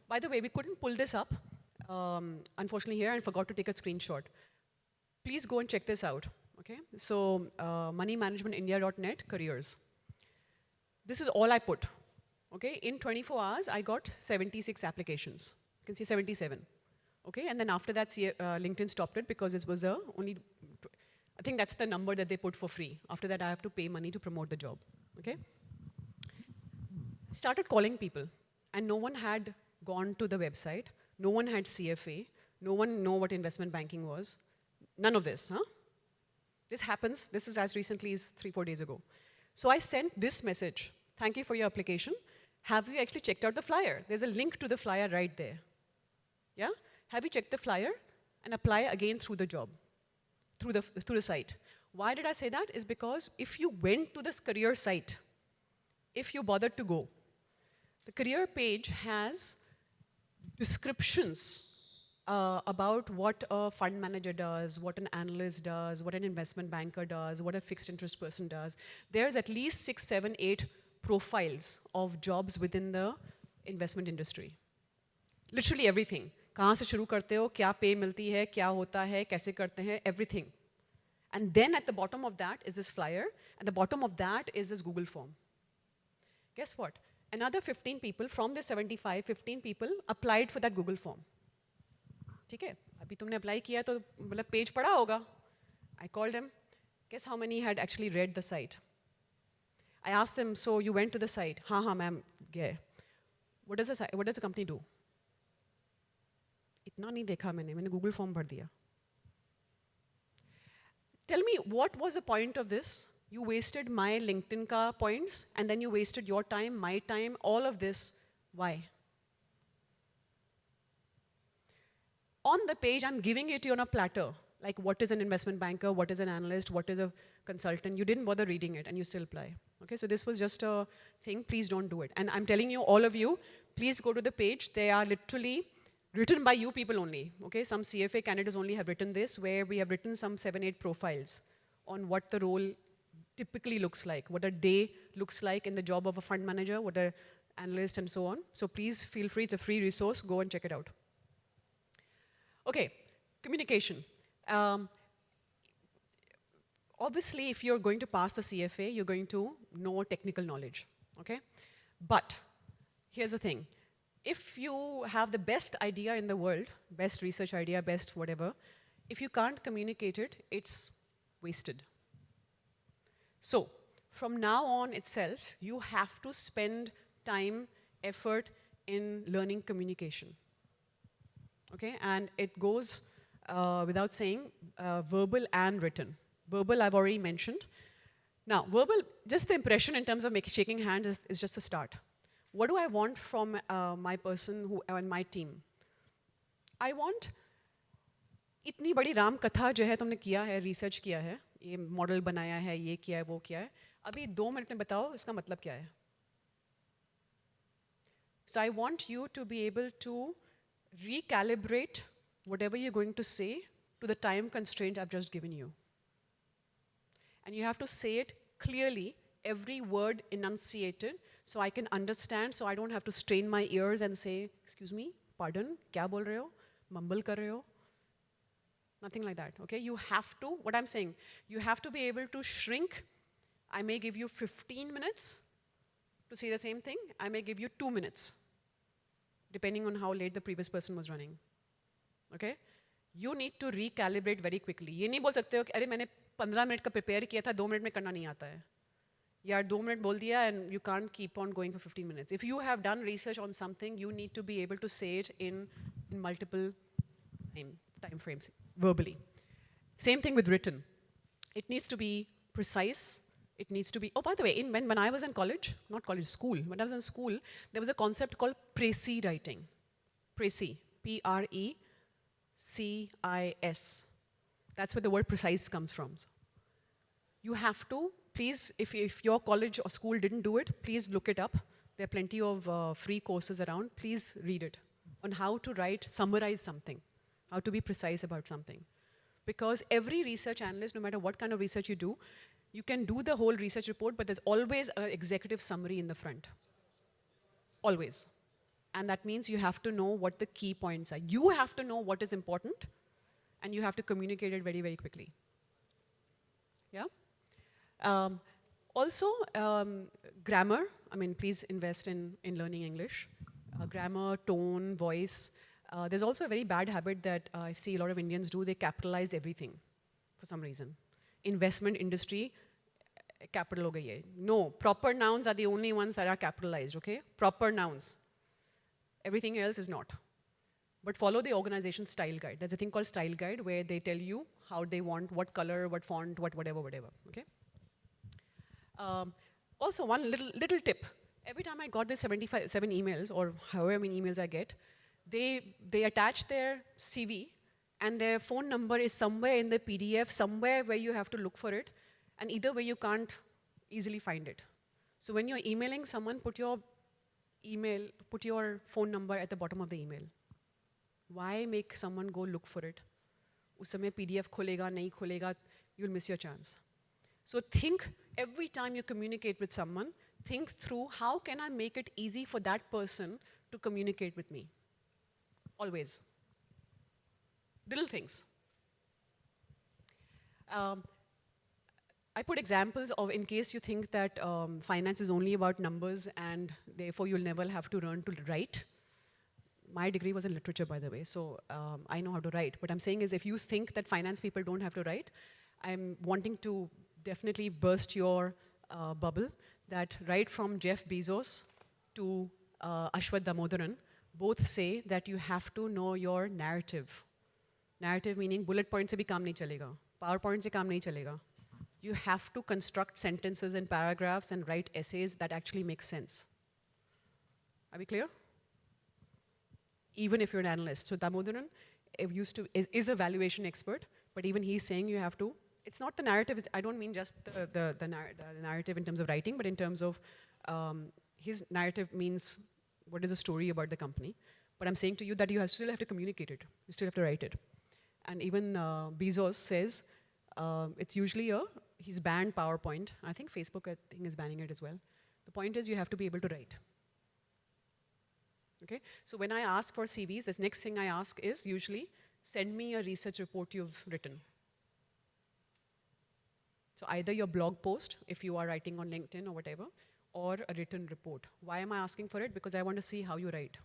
By the way, we couldn't pull this up, unfortunately here, and forgot to take a screenshot. Please go and check this out, okay? So, moneymanagementindia.net, careers. This is all I put, okay? In 24 hours, I got 76 applications. You can see 77, okay? And then after that, LinkedIn stopped it because it was only, I think that's the number that they put for free. After that, I have to pay money to promote the job, okay? Started calling people, and no one had gone to the website, no one had CFA, no one knew what investment banking was. None of this, huh? This happens, this is as recently as 3-4 days ago. So I sent this message, thank you for your application. Have you actually checked out the flyer? There's a link to the flyer right there. Yeah? Have you checked the flyer and apply again through the job, through the site? Why did I say that? Is because if you went to this career site, if you bothered to go, the career page has descriptions about what a fund manager does, what an analyst does, what an investment banker does, what a fixed interest person does. There's at least 6, 7, 8 profiles of jobs within the investment industry. Literally everything. कहाँ से शुरू करते हो, क्या pay मिलती है, क्या होता है, कैसे करते हैं, everything. And then at the bottom of that is this flyer, and the bottom of that is this Google form. Guess what? Another 15 people from the 75, 15 people applied for that Google form. ठीक है? अभी तुमने apply किया तो मतलब page पढ़ा होगा. I called them. Guess how many had actually read the site? I asked them, so you went to the site? हाँ हाँ ma'am, गए. What does the company do? इतना नहीं देखा मैंने Google form भर दिया. Tell me, what was the point of this? You wasted my LinkedIn ka points, and then you wasted your time, my time, all of this. Why? On the page, I'm giving it to you on a platter. Like, what is an investment banker? What is an analyst? What is a consultant? You didn't bother reading it, and you still apply. Okay, so this was just a thing. Please don't do it. And I'm telling you, all of you, please go to the page. They are literally written by you people only. Okay, some CFA candidates only have written this, where we have written some 7, 8 profiles on what the role typically looks like, what a day looks like in the job of a fund manager, what an analyst, and so on. So please feel free, it's a free resource, go and check it out. Okay, communication. Obviously, if you're going to pass the CFA, you're going to know technical knowledge, okay? But here's the thing. If you have the best idea in the world, best research idea, best whatever, if you can't communicate it, it's wasted. So, from now on itself, you have to spend time, effort in learning communication. Okay, and it goes without saying, verbal and written. Verbal, I've already mentioned. Now, verbal, just the impression in terms of shaking hands is just the start. What do I want from my person and my team? I want इतनी बड़ी राम कथा जो है तुमने किया है, research किया है, ये model बनाया है, ये किया है, वो किया है. अभी 2 मिनट में बताओ इसका मतलब क्या है? So I want you to be able to recalibrate whatever you're going to say to the time constraint I've just given you. And you have to say it clearly, every word enunciated, so I can understand, so I don't have to strain my ears and say, excuse me, pardon, क्या बोल रहे हो? mumble kar rahe ho. Nothing like that, okay? You have to, what I'm saying, you have to be able to shrink. I may give you 15 minutes to see the same thing. I may give you 2 minutes, depending on how late the previous person was running, okay? You need to recalibrate very quickly. ये नहीं बोल सकते हो कि अरे मैंने 15 minute का prepare किया था, 2 मिनट में करना नहीं आता है. यार 2 मिनट बोल दिया and you can't keep on going for 15 minutes. If you have done research on something, you need to be able to say it in multiple time frames, verbally. Same thing with written. It needs to be precise. It needs to be, oh, by the way, when I was in college, not college, school, when I was in school, there was a concept called précis writing. Précis, P-R-E-C-I-S. That's where the word precise comes from. You have to, please, if your college or school didn't do it, please look it up. There are plenty of free courses around. Please read it on how to write, summarize something, how to be precise about something. Because every research analyst, no matter what kind of research you do, you can do the whole research report, but there's always an executive summary in the front. Always. And that means you have to know what the key points are. You have to know what is important, and you have to communicate it very, very quickly. Yeah? Also, grammar. I mean, please invest in learning English. Grammar, tone, voice. There's also a very bad habit that I see a lot of Indians do. They capitalize everything for some reason. Investment industry, capital ho gayi hai. No, proper nouns are the only ones that are capitalized, okay? Proper nouns. Everything else is not. But follow the organization style guide. There's a thing called style guide where they tell you how they want, what color, what font, whatever, okay? Also, one little tip. Every time I got these 7 emails, or however many emails I get, they attach their CV, and their phone number is somewhere in the PDF, somewhere where you have to look for it, and either way you can't easily find it. So when you're emailing someone, put your phone number at the bottom of the email. Why make someone go look for it? Us samay PDF kholega, nahi kholega, you'll miss your chance. So think, every time you communicate with someone, think through, how can I make it easy for that person to communicate with me? Always. Little things. I put examples of, in case you think that finance is only about numbers and therefore you'll never have to learn to write. My degree was in literature, by the way, so I know how to write. What I'm saying is, if you think that finance people don't have to write, I'm wanting to definitely burst your bubble, that right from Jeff Bezos to Ashwath Damodaran, both say that you have to know your narrative. Narrative meaning bullet point se bhi kaam nahi chalega. PowerPoint se kaam nahi chalega. You have to construct sentences and paragraphs and write essays that actually make sense. Are we clear? Even if you're an analyst. So Damodaran is a valuation expert, but even he's saying you have to, it's not the narrative, I don't mean just the narrative in terms of writing, but in terms of his narrative means what is the story about the company. But I'm saying to you that you still have to communicate it. You still have to write it. And even Bezos says it's usually he's banned PowerPoint. I think Facebook, is banning it as well. The point is you have to be able to write. Okay? So when I ask for CVs, the next thing I ask is usually, send me a research report you've written. So either your blog post, if you are writing on LinkedIn or whatever, or a written report. Why am I asking for it? Because I want to see how you write.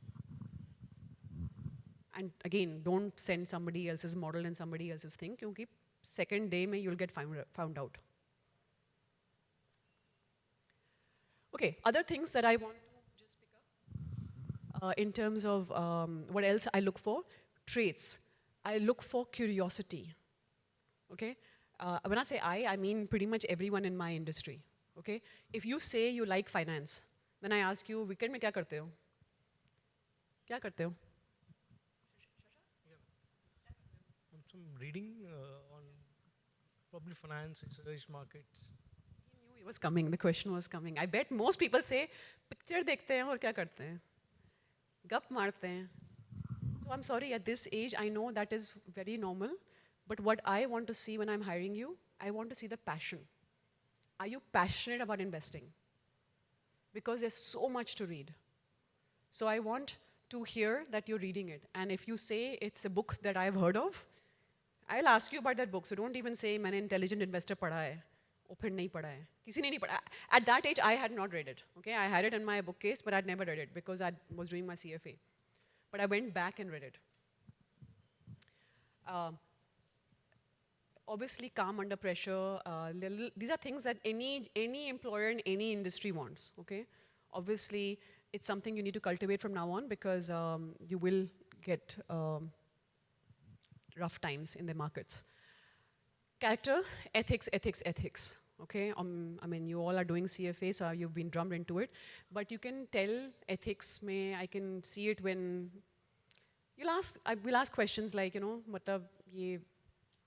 And again, don't send somebody else's model and somebody else's thing, because second day you'll get found out. Okay, other things that I want to just pick up in terms of what else I look for, traits. I look for curiosity, okay? When I say I mean pretty much everyone in my industry, okay? If you say you like finance, then I ask you, weekend mein kya karte ho? Kya karte ho? Some reading on probably finance, research, markets. He knew it was coming, the question was coming. I bet most people say, picture dekhte hain aur kya karte hain? Gup marte hain. So I'm sorry, at this age, I know that is very normal, but what I want to see when I'm hiring you, I want to see the passion. Are you passionate about investing? Because there's so much to read. So I want to hear that you're reading it. And if you say it's a book that I've heard of, I'll ask you about that book. So don't even say, मैंने Intelligent Investor पढ़ा है, और फिर नहीं पढ़ा है. किसी ने नहीं पढ़ा. At that age, I had not read it. Okay, I had it in my bookcase, but I'd never read it because I was doing my CFA. But I went back and read it. Obviously, calm under pressure. These are things that any employer in any industry wants. Okay, obviously, it's something you need to cultivate from now on because you will get rough times in the markets. Character, ethics, ethics, ethics. Okay, I mean, you all are doing CFA, so you've been drummed into it. But you can tell ethics, I can see it when we'll ask questions like, matlab,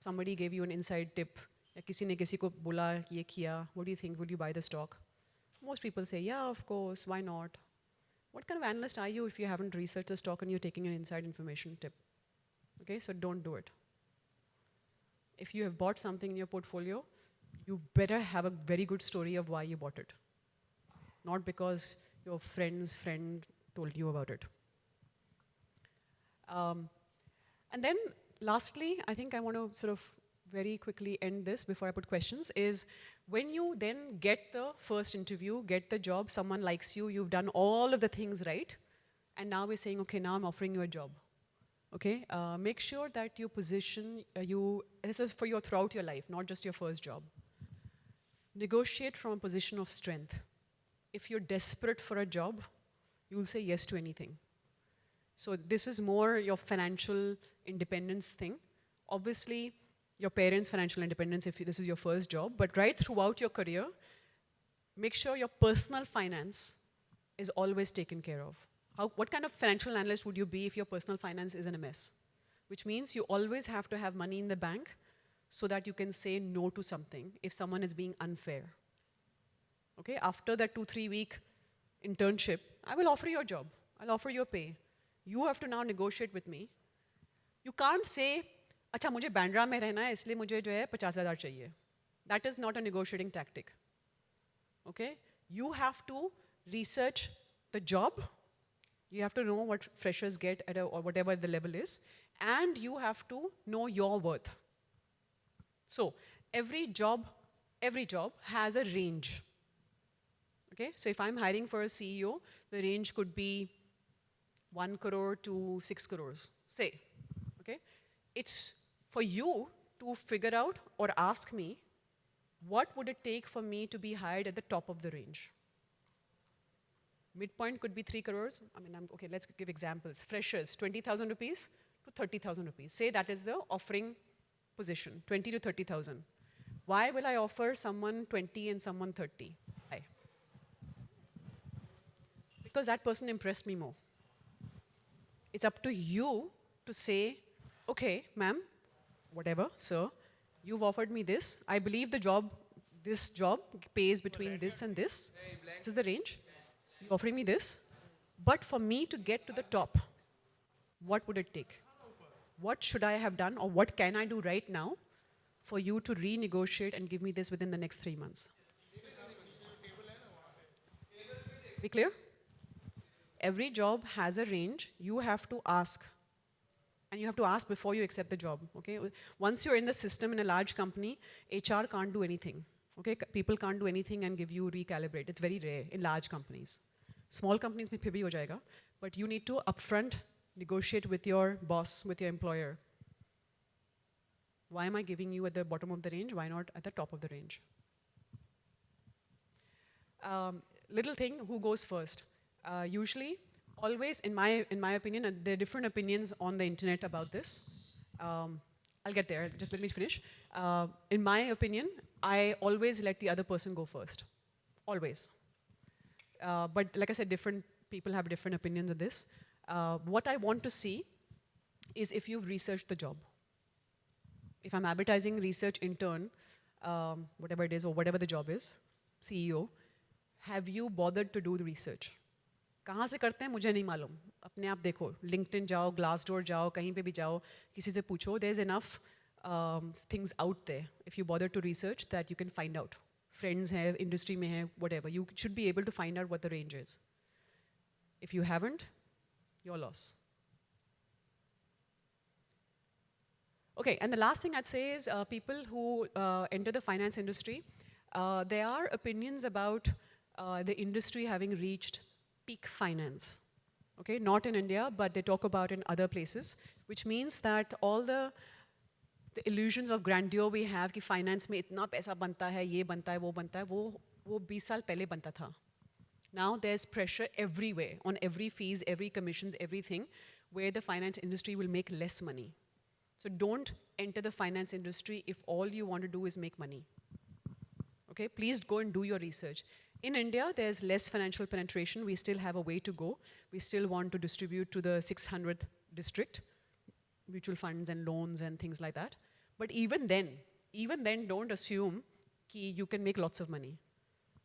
somebody gave you an inside tip, ya kisi ne kisi ko bola ye kiya, what do you think, would you buy the stock? Most people say, yeah, of course, why not? What kind of analyst are you if you haven't researched the stock and you're taking an inside information tip? Okay, so don't do it. If you have bought something in your portfolio, you better have a very good story of why you bought it. Not because your friend's friend told you about it. And then lastly, I think I want to sort of very quickly end this before I put questions, is when you then get the first interview, get the job, someone likes you, you've done all of the things right, and now we're saying, okay, now I'm offering you a job. Okay, make sure that you position, this is for you throughout your life, not just your first job. Negotiate from a position of strength. If you're desperate for a job, you'll say yes to anything. So this is more your financial independence thing. Obviously, your parents' financial independence if this is your first job, but right throughout your career, make sure your personal finance is always taken care of. What kind of financial analyst would you be if your personal finance is in a mess? Which means you always have to have money in the bank so that you can say no to something if someone is being unfair. Okay, after that 2-3 week internship, I will offer you a job. I'll offer you a pay. You have to now negotiate with me. You can't say, अच्छा मुझे बैंड्रा में रहना है इसलिए मुझे जो है 50,000 चाहिए. That is not a negotiating tactic. Okay, you have to research the job. You have to know what freshers get at or whatever the level is, and you have to know your worth. So every job has a range. Okay, so if I'm hiring for a CEO, the range could be 1 crore to 6 crores, say. Okay, it's for you to figure out or ask me, what would it take for me to be hired at the top of the range? Midpoint could be 3 crores. I mean, okay, let's give examples. Freshers, 20,000 rupees to 30,000 rupees. Say that is the offering position, 20 to 30,000. Why will I offer someone 20 and someone 30? Why? Because that person impressed me more. It's up to you to say, okay, ma'am, whatever, sir, you've offered me this. I believe this job pays between this and this. This is the range. You're offering me this. But for me to get to the top, what would it take? What should I have done or what can I do right now for you to renegotiate and give me this within the next 3 months? Be clear? Every job has a range. You have to ask. And you have to ask before you accept the job, okay? Once you're in the system in a large company, HR can't do anything, okay? People can't do anything and give you recalibrate. It's very rare in large companies. Small companies mein phir bhi ho jayega, but you need to upfront negotiate with your boss, with your employer. Why am I giving you at the bottom of the range? Why not at the top of the range? Little thing, who goes first? Usually, always, in my opinion, and there are different opinions on the internet about this. I'll get there, just let me finish. In my opinion, I always let the other person go first, always. But like I said, different people have different opinions of this. What I want to see is if you've researched the job. If I'm advertising research intern, whatever it is, or whatever the job is, CEO, have you bothered to do the research? कहाँ से करते हैं मुझे नहीं मालूम. अपने आप देखो, LinkedIn जाओ, Glassdoor जाओ, कहीं पे भी जाओ, किसी से पूछो. There's enough things out there if you bother to research that you can find out. Friends हैं, industry में हैं, whatever. You should be able to find out what the range is. If you haven't, Your loss. Okay, and the last thing I'd say is people who enter the finance industry, there are opinions about the industry having reached peak finance. Okay, not in India, but they talk about in other places, which means that all the illusions of grandeur we have कि finance में इतना पैसा बनता है, ये बनता है, वो 20 साल पहले बनता था. Now there's pressure everywhere, on every fees, every commissions, everything, where the finance industry will make less money. So don't enter the finance industry if all you want to do is make money. Okay, please go and do your research. In India, there's less financial penetration. We still have a way to go. We still want to distribute to the 600th district, mutual funds and loans and things like that. But even then, don't assume कि you can make lots of money.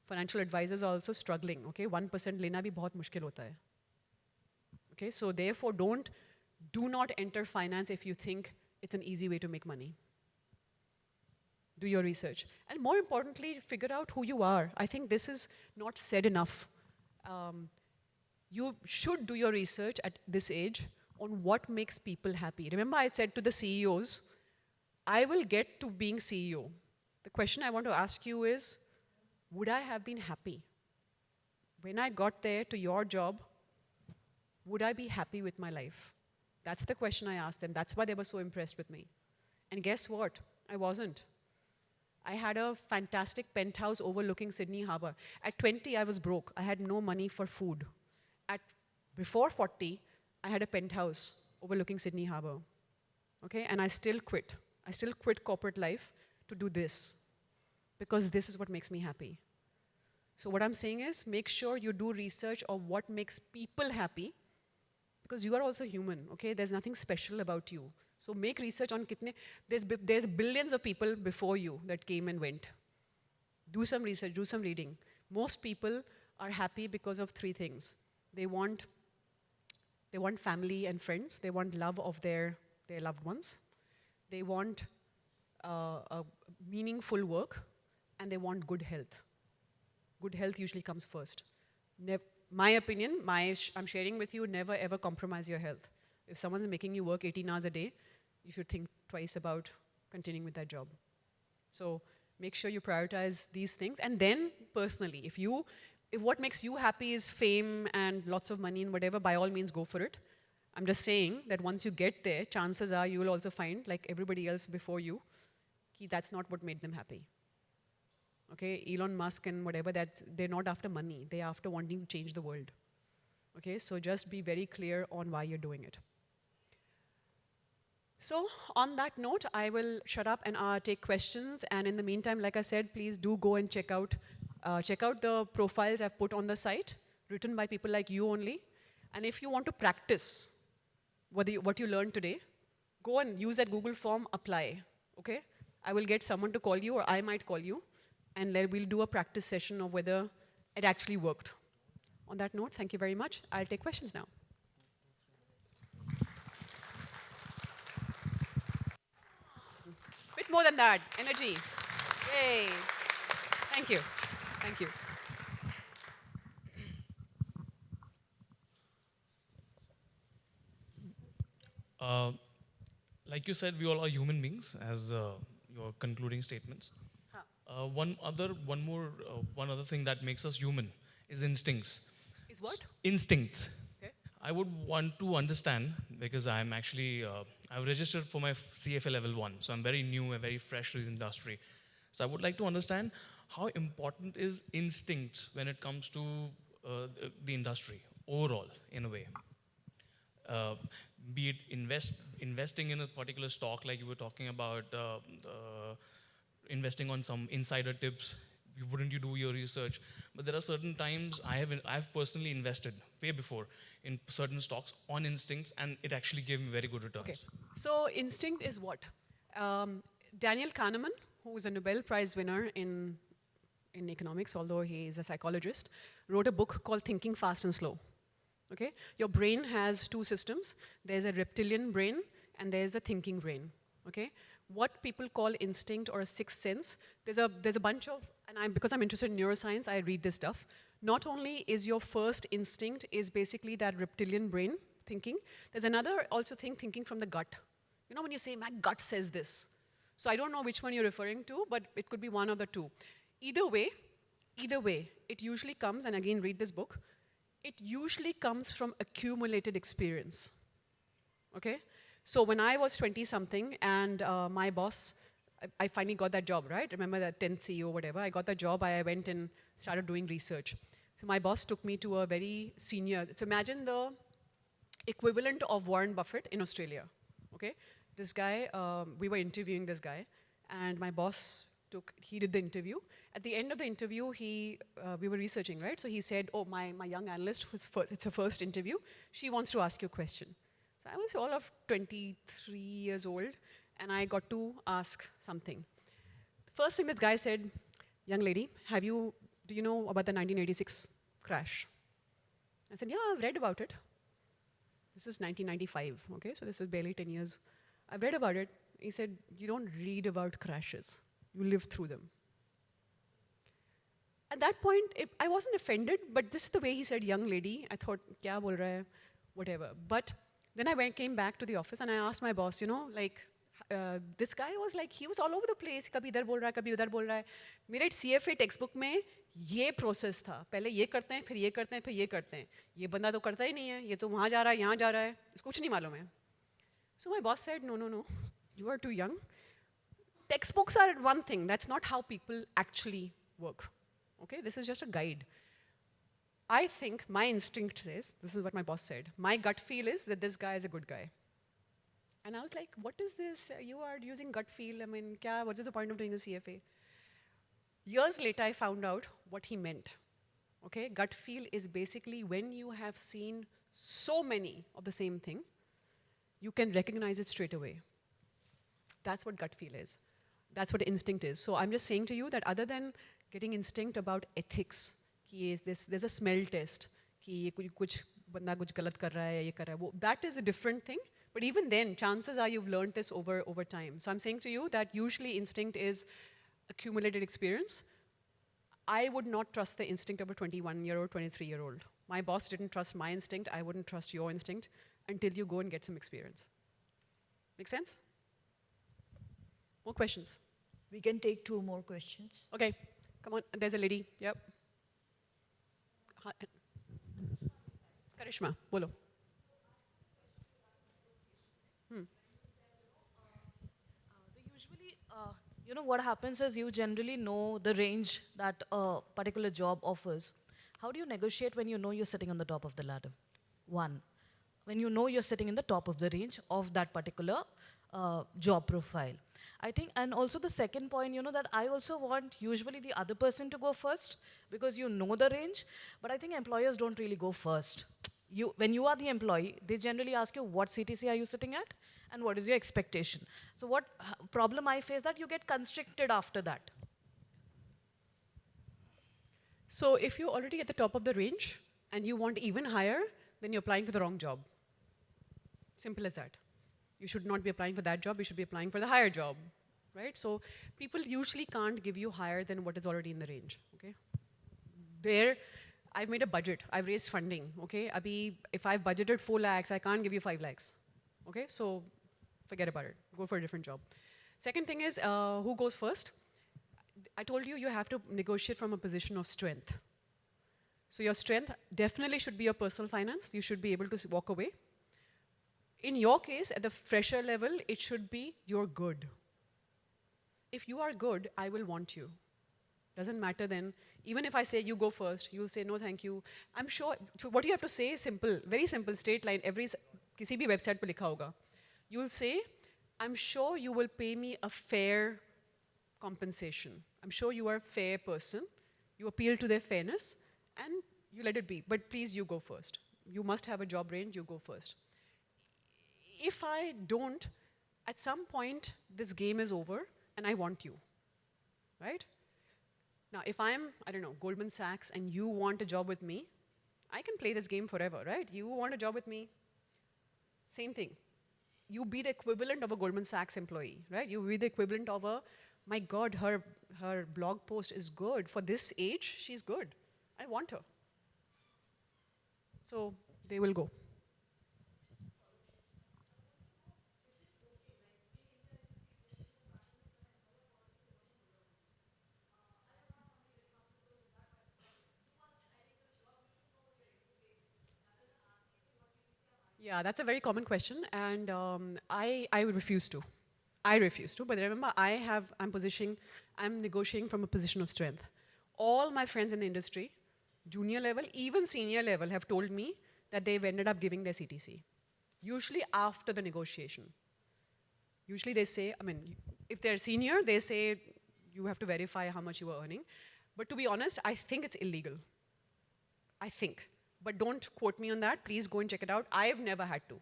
Financial advisors are also struggling, okay? 1% लेना भी बहुत मुश्किल होता है. Okay, so therefore do not enter finance if you think it's an easy way to make money. Do your research. And more importantly, figure out who you are. I think this is not said enough. You should do your research at this age on what makes people happy. Remember I said to the CEOs, I will get to being CEO. The question I want to ask you is, would I have been happy? When I got there to your job, would I be happy with my life? That's the question I asked them. That's why they were so impressed with me. And guess what? I wasn't. I had a fantastic penthouse overlooking Sydney Harbour. At 20, I was broke. I had no money for food. Before 40, I had a penthouse overlooking Sydney Harbour. Okay, and I still quit. I still quit corporate life to do this, because this is what makes me happy. So what I'm saying is, make sure you do research of what makes people happy, because you are also human, okay? There's nothing special about you. So make research on kitne, there's billions of people before you that came and went. Do some research, do some reading. Most people are happy because of three things. They want family and friends. They want love of their loved ones. They want a meaningful work, and they want good health. Good health usually comes first. My opinion, I'm sharing with you, never ever compromise your health. If someone's making you work 18 hours a day, you should think twice about continuing with that job. So make sure you prioritize these things. And then personally, if what makes you happy is fame and lots of money and whatever, by all means go for it. I'm just saying that once you get there, chances are you will also find, like everybody else before you, that's not what made them happy. Okay, Elon Musk and whatever, they're not after money. They're after wanting to change the world. Okay, so just be very clear on why you're doing it. So on that note, I will shut up and take questions. And in the meantime, like I said, please do go and check out the profiles I've put on the site, written by people like you only. And if you want to practice what you learned today, go and use that Google form, apply, okay? I will get someone to call you, or I might call you, and we'll do a practice session of whether it actually worked. On that note, thank you very much. I'll take questions now. Bit more than that, energy. Yay. Thank you. Thank you. Like you said, we all are human beings, as your concluding statements. One other thing that makes us human is instincts. Is what? Instincts. Okay. I would want to understand, because I'm actually, I've registered for my CFA level 1, so I'm very new and very fresh to the industry. So I would like to understand how important is instinct when it comes to the industry overall, in a way. Be it investing in a particular stock, like you were talking about, investing on some insider tips. Wouldn't you do your research? But there are certain times I've personally invested way before in certain stocks on instincts, and it actually gave me very good returns. Okay. So instinct is what? Daniel Kahneman, who is a Nobel Prize winner in economics, although he is a psychologist, wrote a book called Thinking Fast and Slow. Okay? Your brain has two systems. There's a reptilian brain, and there's a thinking brain. Okay? What people call instinct or a sixth sense, there's a bunch of, and because I'm interested in neuroscience, I read this stuff. Not only is your first instinct is basically that reptilian brain, thinking. There's another also thing, thinking from the gut. You know when you say, my gut says this. So I don't know which one you're referring to, but it could be one of the two. Either way, it usually comes, and again, read this book, it usually comes from accumulated experience, okay? So when I was 20-something and my boss, I finally got that job, right? Remember that 10th CEO, whatever, I got that job, I went and started doing research. So my boss took me to a very senior, so imagine the equivalent of Warren Buffett in Australia, okay? This guy, we were interviewing this guy, and my boss he did the interview. At the end of the interview, we were researching, right? So he said, oh, my young analyst, it's her first interview, she wants to ask you a question. So I was all of 23 years old, and I got to ask something. The first thing this guy said, young lady, do you know about the 1986 crash? I said, yeah, I've read about it. This is 1995, okay? So this is barely 10 years. I've read about it. He said, you don't read about crashes. You live through them. At that point, I wasn't offended, but this is the way he said, young lady. I thought, kya bol raha hai? Whatever. But then I came back to the office and I asked my boss, you know, like, this guy was like, he was all over the place. Kabhi idhar bol raha hai, kabhi udhar bol raha hai. मेरे CFA textbook में ये process था. पहले ये करते हैं, फिर ये करते हैं, फिर ये करते हैं. ये बंदा तो करता ही नहीं है. ये तो वहाँ जा रहा है, यहाँ जा रहा है. इसको कुछ नहीं मालूम है. So my boss said, no, you are too young. Textbooks are one thing. That's not how people actually work. Okay, this is just a guide. I think my instinct says, this is what my boss said, my gut feel is that this guy is a good guy. And I was like, what is this? You are using gut feel. I mean, what is the point of doing a CFA? Years later, I found out what he meant. Okay, gut feel is basically when you have seen so many of the same thing, you can recognize it straight away. That's what gut feel is. That's what instinct is. So I'm just saying to you that other than getting instinct about ethics, there's a smell test, कि ये कुछ बंदा कुछ गलत कर रहा है, ये कर रहा है, that is a different thing. But even then, chances are you've learned this over time. So I'm saying to you that usually instinct is accumulated experience. I would not trust the instinct of a 21-year-old, 23-year-old. My boss didn't trust my instinct. I wouldn't trust your instinct until you go and get some experience. Make sense? More questions? We can take 2 more questions. Okay, come on. There's a lady. Yep. Karishma, bolo. Usually, you know, what happens is you generally know the range that a particular job offers. How do you negotiate when you know you're sitting on the top of the ladder? One, when you know you're sitting in the top of the range of that particular job profile. I think, and also the second point, you know, that I also want usually the other person to go first because you know the range, but I think employers don't really go first. When you are the employee, they generally ask you what CTC are you sitting at and what is your expectation. So what problem I face that you get constricted after that. So if you're already at the top of the range and you want even higher, then you're applying for the wrong job. Simple as that. You should not be applying for that job, you should be applying for the higher job, right? So people usually can't give you higher than what is already in the range, okay? There, I've made a budget, I've raised funding, okay? Abhi, if I've budgeted 4 lakhs, I can't give you 5 lakhs, okay? So forget about it, go for a different job. Second thing is, who goes first? I told you, you have to negotiate from a position of strength. So your strength definitely should be your personal finance, you should be able to walk away. In your case, at the fresher level, it should be you're good. If you are good, I will want you. Doesn't matter then. Even if I say you go first, you'll say no, thank you. I'm sure, what you have to say is simple, very simple, straight line, किसी भी website पे लिखा होगा. You'll say, I'm sure you will pay me a fair compensation. I'm sure you are a fair person. You appeal to their fairness, and you let it be. But please, you go first. You must have a job range, you go first. If I don't, at some point, this game is over, and I want you, right? Now, if I'm, I don't know, Goldman Sachs, and you want a job with me, I can play this game forever, right? You want a job with me, same thing. You be the equivalent of a Goldman Sachs employee, right? You be the equivalent of a, my God, her blog post is good. For this age, she's good. I want her. So they will go. Yeah, that's a very common question, and I refuse to. I refuse to, but remember, I'm negotiating from a position of strength. All my friends in the industry, junior level, even senior level, have told me that they've ended up giving their CTC. Usually after the negotiation. Usually they say, I mean, if they're senior, they say you have to verify how much you were earning. But to be honest, I think it's illegal. I think. But don't quote me on that. Please go and check it out. I've never had to.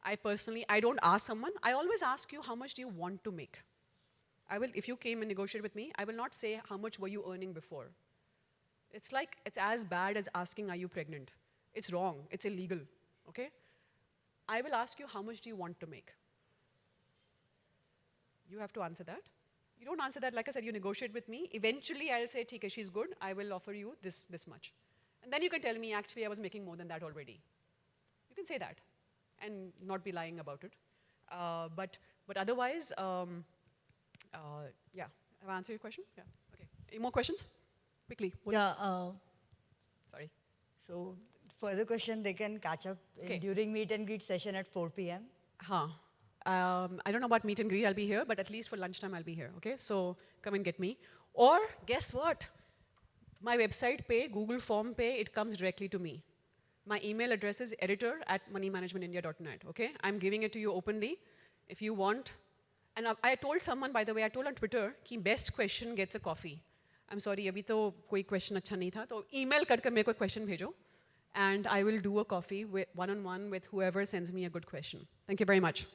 I don't ask someone. I always ask you, how much do you want to make? If you came and negotiated with me, I will not say, how much were you earning before? It's as bad as asking, are you pregnant? It's wrong, it's illegal, okay? I will ask you, how much do you want to make? You have to answer that. You don't answer that, like I said, you negotiate with me. Eventually, I'll say, okay, she's good. I will offer you this much. And then you can tell me, actually, I was making more than that already. You can say that and not be lying about it. But otherwise, yeah. Have I answered your question? Yeah. Okay. Any more questions? Quickly. Yeah. Sorry. So further question, they can catch up Okay. during meet and greet session at 4 p.m. Huh. I don't know about meet and greet, I'll be here, but at least for lunchtime I'll be here, okay? So come and get me. Or guess what? My website pay, Google form pay, it comes directly to me. My email address is editor@moneymanagementindia.net, okay? I'm giving it to you openly. If you want, and I told someone, by the way, I told on Twitter, कि best question gets a coffee. I'm sorry, अभी तो कोई question अच्छा नहीं था, तो email करके मेरे को question भेजो, and I will do a coffee one-on-one with whoever sends me a good question. Thank you very much.